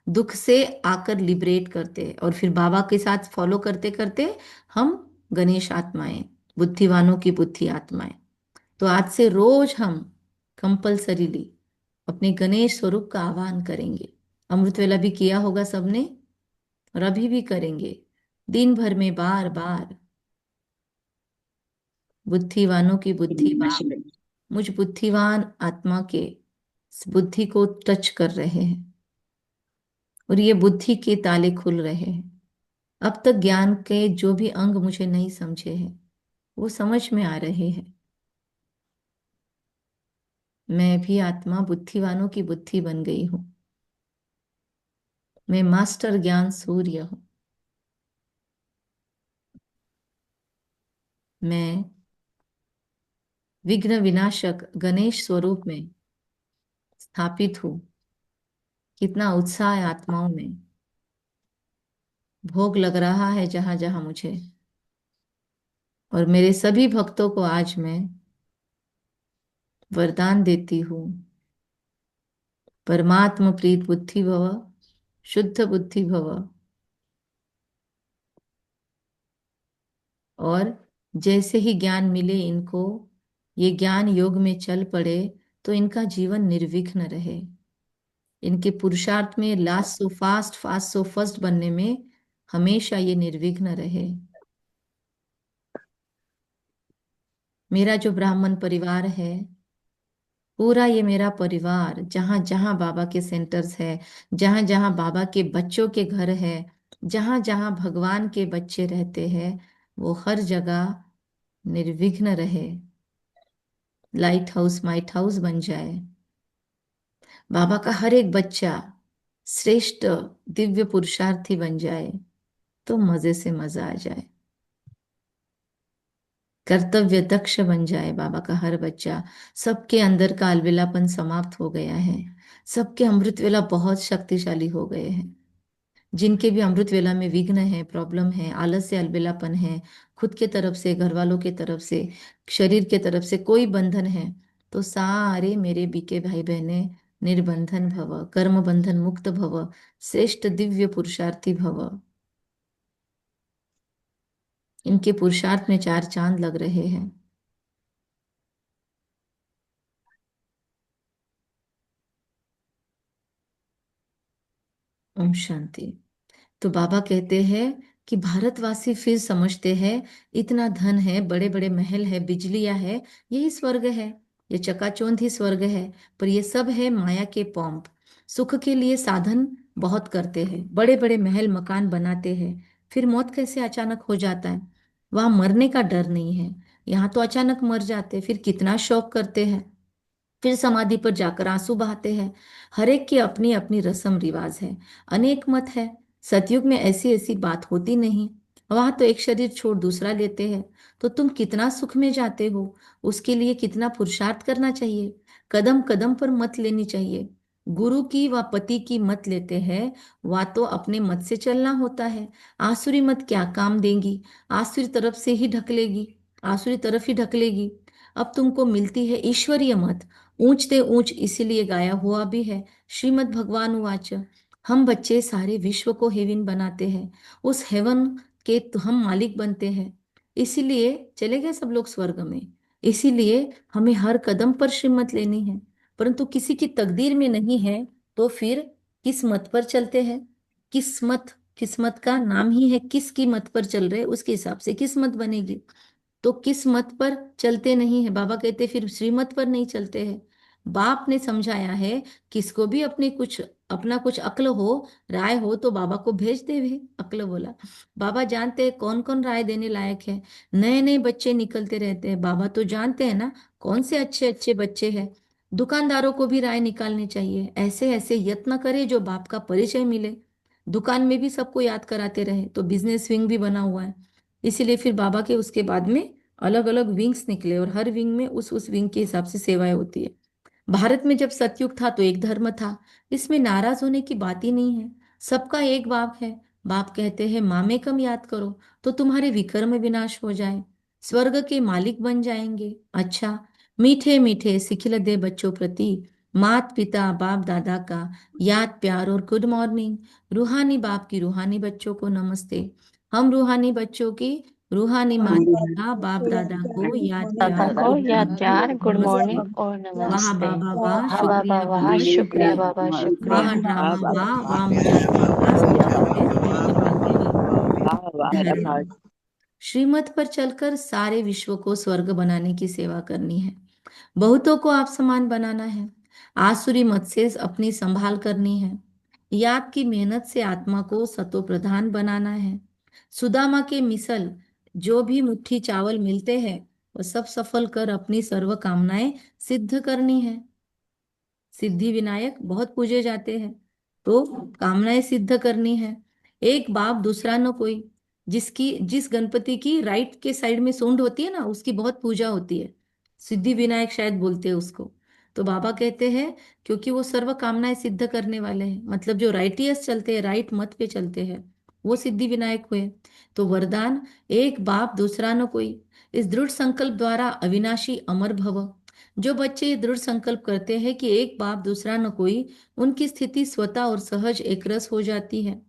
दुख से आकर लिबरेट करते हैं, और फिर बाबा के साथ फॉलो करते करते हम गणेश आत्माएं, बुद्धिवानों की बुद्धि आत्माएं। तो आज से रोज हम कंपल्सरीली अपने गणेश स्वरूप का आह्वान करेंगे। अमृत वेला भी किया होगा सबने, और अभी भी करेंगे, दिन भर में बार बार। बुद्धिवानों की बुद्धि बाप मुझ बुद्धिवान आत्मा के बुद्धि को टच कर रहे हैं, और ये बुद्धि के ताले खुल रहे हैं। अब तक ज्ञान के जो भी अंग मुझे नहीं समझे हैं, वो समझ में आ रहे हैं। मैं भी आत्मा बुद्धिवानों की बुद्धि बन गई हूँ। मैं मास्टर ज्ञान सूर्य हूँ। मैं विघ्न विनाशक गणेश स्वरूप में स्थापित हूँ। कितना उत्साह है आत्माओं में, भोग लग रहा है जहां जहां मुझे। और मेरे सभी भक्तों को आज मैं वरदान देती हूँ, परमात्म प्रीत बुद्धि भव, शुद्ध बुद्धि भव। और जैसे ही ज्ञान मिले इनको, ये ज्ञान योग में चल पड़े, तो इनका जीवन निर्विघ्न रहे। इनके पुरुषार्थ में last so fast, fast so first बनने में हमेशा ये निर्विघ्न रहे। मेरा जो ब्राह्मण परिवार है, पूरा ये मेरा परिवार, जहां जहां बाबा के सेंटर्स है, जहां जहां बाबा के बच्चों के घर है, जहां जहां भगवान के बच्चे रहते हैं, वो हर जगह निर्विघ्न रहे, लाइट हाउस माइट हाउस बन जाए। बाबा का हर एक बच्चा श्रेष्ठ दिव्य पुरुषार्थी बन जाए, तो मजे से मजा आ जाए। कर्तव्य दक्ष बन जाए बाबा का हर बच्चा। सबके अंदर का अलविलापन समाप्त हो गया है। सबके अमृत वेला बहुत शक्तिशाली हो गए हैं। जिनके भी अमृत वेला में विघ्न है, प्रॉब्लम है, आलस से अलबेलापन है, खुद के तरफ से, घर वालों के तरफ से, शरीर के तरफ से कोई बंधन है, तो सारे मेरे बीके भाई बहने निर्बंधन भव, कर्म बंधन मुक्त भव, श्रेष्ठ दिव्य पुरुषार्थी भव। इनके पुरुषार्थ में चार चांद लग रहे हैं। ओम शांति। तो बाबा कहते हैं कि भारतवासी फिर समझते हैं, इतना धन है, बड़े बड़े महल है, बिजलियां है, यही स्वर्ग है, ये चकाचौंध ही स्वर्ग है। पर ये सब है माया के पंप। सुख के लिए साधन बहुत करते हैं, बड़े बड़े महल मकान बनाते हैं, फिर मौत कैसे अचानक हो जाता है। वहां मरने का डर नहीं है, यहाँ तो अचानक मर जाते, फिर कितना शौक करते हैं, फिर समाधि पर जाकर आंसू बहाते हैं। हर एक की अपनी अपनी रस्म रिवाज है, अनेक मत है। सतयुग में ऐसी ऐसी बात होती नहीं। वहां तो एक शरीर छोड़ दूसरा लेते हैं। तो तुम कितना सुख में जाते हो, उसके लिए कितना पुरुषार्थ करना चाहिए। कदम कदम पर मत लेनी चाहिए। गुरु की व पति की मत लेते हैं, वा तो अपने मत से चलना होता है। आसुरी मत क्या काम देंगी, आसुरी तरफ से ही ढकलेगी, आसुरी तरफ ही ढकलेगी। अब तुमको मिलती है ईश्वरीय मत, ऊंच ते ऊंच, इसीलिए गाया हुआ भी है, श्रीमद् भगवान उवाच। हम बच्चे सारे विश्व को हेवन बनाते हैं, उस हेवन के तो हम मालिक बनते हैं। इसीलिए चले गए सब लोग स्वर्ग में। इसीलिए हमें हर कदम पर श्रीमत लेनी है। परंतु किसी की तकदीर में नहीं है, तो फिर किस मत पर चलते हैं। किस्मत, किस्मत का नाम ही है, किस की मत पर चल रहे, उसके हिसाब से किस्मत बनेगी। तो किस मत पर चलते नहीं है, बाबा कहते फिर श्रीमत पर नहीं चलते हैं। बाप ने समझाया है, किसको भी अपनी कुछ, अपना कुछ अक्ल हो, राय हो, तो बाबा को भेज दे भी। अक्ल बोला, बाबा जानते हैं कौन कौन राय देने लायक है। नए नए बच्चे निकलते रहते हैं, बाबा तो जानते हैं ना कौन से अच्छे अच्छे बच्चे हैं। दुकानदारों को भी राय निकालनी चाहिए, ऐसे ऐसे यत्न करे जो बाप का परिचय मिले। दुकान में भी सबको याद कराते रहे, तो बिजनेस विंग भी बना हुआ है। इसीलिए फिर बाबा के उसके बाद में अलग अलग विंग्स निकले, और हर विंग में उस विंग के हिसाब से सेवाएं होती है। भारत में जब सतयुग था तो एक धर्म था, इसमें नाराज होने की बात ही नहीं है। सबका एक बाप है। बाप कहते हैं माँ में कम याद करो, तो तुम्हारे विकर्म विनाश हो जाए, स्वर्ग के मालिक बन जाएंगे। अच्छा, मीठे मीठे सिखिल दे बच्चों प्रति, मात पिता बाप दादा का याद प्यार और गुड मॉर्निंग। रूहानी बाप की रूहानी बच्चों को नमस्ते। हम रूहानी बच्चों की रूहानी माता पिता बाप दादा को याद दादा प्यार को गुड याद मॉर्निंग, प्यार, गुड नमस्ते। मॉर्निंग और वाह नमस्ते। बाबा वाह, वाह बाबा शुक्रिया वाह, बाबा शुक्रिया शुक्रिया। बाबा वाह शुक्रिया। ड्रामा वाह, वाह मजाक मजाक, नमस्ते पूज्य बाबा। धन्यवाद। श्रीमत पर चलकर सारे विश्व को स्वर्ग बनाने की सेवा करनी है। बहुतों को आप समान बनाना है। आसुरी मत से अपनी संभाल करनी है। याद की मेहनत से आत्मा को सतो प्रधान बनाना है। सुदामा के मिसल जो भी मुट्ठी चावल मिलते हैं, वो सब सफल कर अपनी सर्व कामनाएं सिद्ध करनी है। सिद्धि विनायक बहुत पूजे जाते हैं, तो कामनाएं सिद्ध करनी है। एक बाप दूसरा न कोई। जिस गणपति की राइट के साइड में सूंड होती है ना, उसकी बहुत पूजा होती है। सिद्धि विनायक शायद बोलते हैं उसको। तो बाबा कहते हैं क्योंकि वो सर्व कामनाएं सिद्ध करने वाले हैं, मतलब जो राइटियस चलते हैं, राइट मत पे चलते हैं, वो सिद्धि विनायक हुए। तो वरदान, एक बाप दूसरा न कोई। इस दृढ़ संकल्प द्वारा अविनाशी अमर भव। जो बच्चे ये दृढ़ संकल्प करते हैं कि एक बाप दूसरा न कोई, उनकी स्थिति स्वतः और सहज एकरस हो जाती है।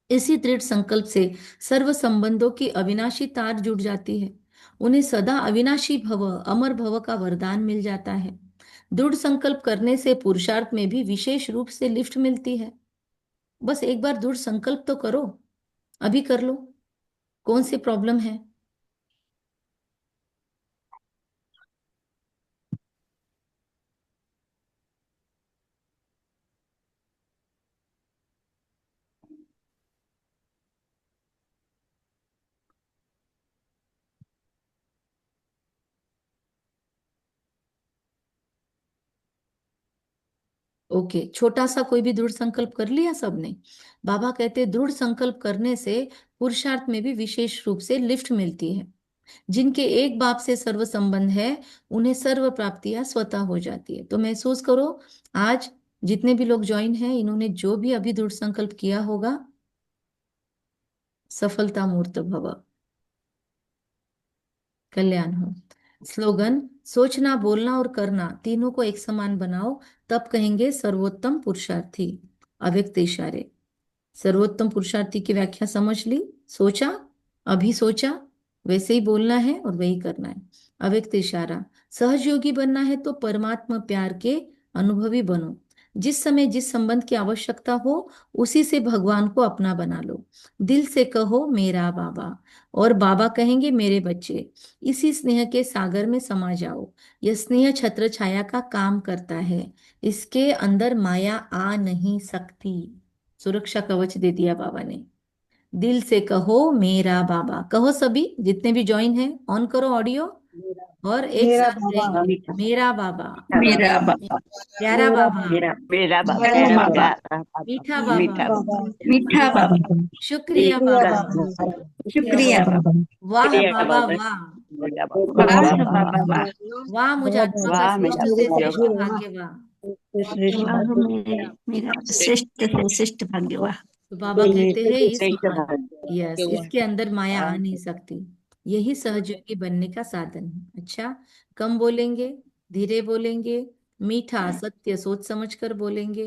इसी दृढ़ संकल्प से सर्व संबंधों की अविनाशी तार जुड़ जाती है। उन्हें सदा अविनाशी भव, अमर भव का वरदान मिल जाता है। दृढ़ संकल्प करने से पुरुषार्थ में भी विशेष रूप से लिफ्ट मिलती है। बस एक बार दृढ़ संकल्प तो करो, अभी कर लो। कौन सी प्रॉब्लम है? ओके, छोटा सा कोई भी दृढ़ संकल्प कर लिया सबने? बाबा कहते हैं दृढ़ संकल्प करने से पुरुषार्थ में भी विशेष रूप से लिफ्ट मिलती है। जिनके एक बाप से सर्व संबंध है, उन्हें सर्व प्राप्तियां स्वतः हो जाती है। तो महसूस करो, आज जितने भी लोग ज्वाइन हैं, इन्होंने जो भी अभी दृढ़ संकल्प किया होगा, सफलता मूर्त भव, कल्याण हो। स्लोगन: सोचना, बोलना और करना तीनों को एक समान बनाओ, तब कहेंगे सर्वोत्तम पुरुषार्थी। अव्यक्त इशारे। सर्वोत्तम पुरुषार्थी की व्याख्या समझ ली? सोचा, अभी सोचा, वैसे ही बोलना है और वही करना है। अव्यक्त इशारा: सहज योगी बनना है तो परमात्मा प्यार के अनुभवी बनो। जिस समय जिस संबंध की आवश्यकता हो, उसी से भगवान को अपना बना लो। दिल से कहो मेरा बाबा, और बाबा कहेंगे मेरे बच्चे। इसी स्नेह के सागर में समा जाओ। यह स्नेह छत्र छाया का काम करता है, इसके अंदर माया आ नहीं सकती। सुरक्षा कवच दे दिया बाबा ने। दिल से कहो मेरा बाबा, कहो सभी जितने भी ज्वाइन हैं, ऑन करो ऑडियो और एक मेरा साथ बाबा, कहेंगे मेरा बाबा, मेरा बाबा, प्यारा मेरा बाबा, बाबा, मेरा बाबा, मेरा मेरा बाबा, प्यारा बाबा, मीठा बाबा, मीठा बाबा, मीठा बाबा, शुक्रिया शुक्रिया बाबा, बाबा, शुक्रिया बाबा, वाह शुक्रिया बाबा बाबा, वाह, शुक्रिया बाबा, वाह वाह बाबा, वाह, वाह मुझे बहुत आत्मा का वाह मेरा श्रेष्ठ से मेरा श्रेष्ठ भाग्य, वाह, भाग्य वाह। श्रेष्ठ वाह भाग्य, मेरा श्रेष्ठ से श्रेष्ठ भाग्य, वाह तो बाबा कहते हैं इस श्रेष्ठ भाग्य, यस, इसके अंदर माया आ वाह नहीं सकती। यही सहयोगी बनने का साधन है। अच्छा, कम बोलेंगे, धीरे बोलेंगे, मीठा सत्य सोच समझ कर बोलेंगे।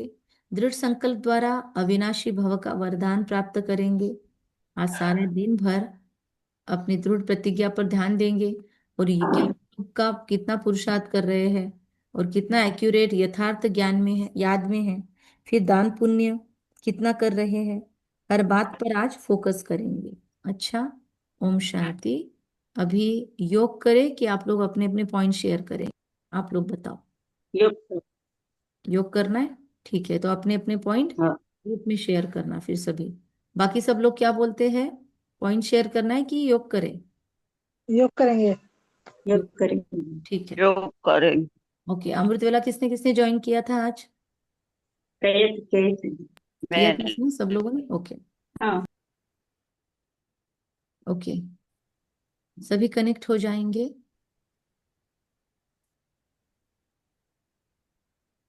दृढ़ संकल्प द्वारा अविनाशी भव का वरदान प्राप्त करेंगे। आज सारे दिन भर अपनी दृढ़ प्रतिज्ञा पर ध्यान देंगे, और ये क्या का कितना पुरुषार्थ कर रहे हैं और कितना एक्यूरेट यथार्थ ज्ञान में है, याद में है। फिर दान पुण्य कितना कर रहे हैं, हर बात पर आज फोकस करेंगे। अच्छा, ओम शांति। अभी योग करें कि आप लोग अपने अपने पॉइंट शेयर करें? आप लोग बताओ। योग, योग करना है? ठीक है, तो अपने अपने पॉइंट हाँ, ग्रुप में शेयर करना। फिर सभी बाकी सब लोग क्या बोलते हैं? पॉइंट शेयर करना है कि योग करें? योग करेंगे। योग करेंगे, ठीक है, योग करेंगे, ओके। अमृत वेला किसने किसने ज्वाइन किया था आज? कैसे कैसे किया मैं, था इसमें सब लोगों ने? ओके हाँ, ओके, सभी कनेक्ट हो जाएंगे।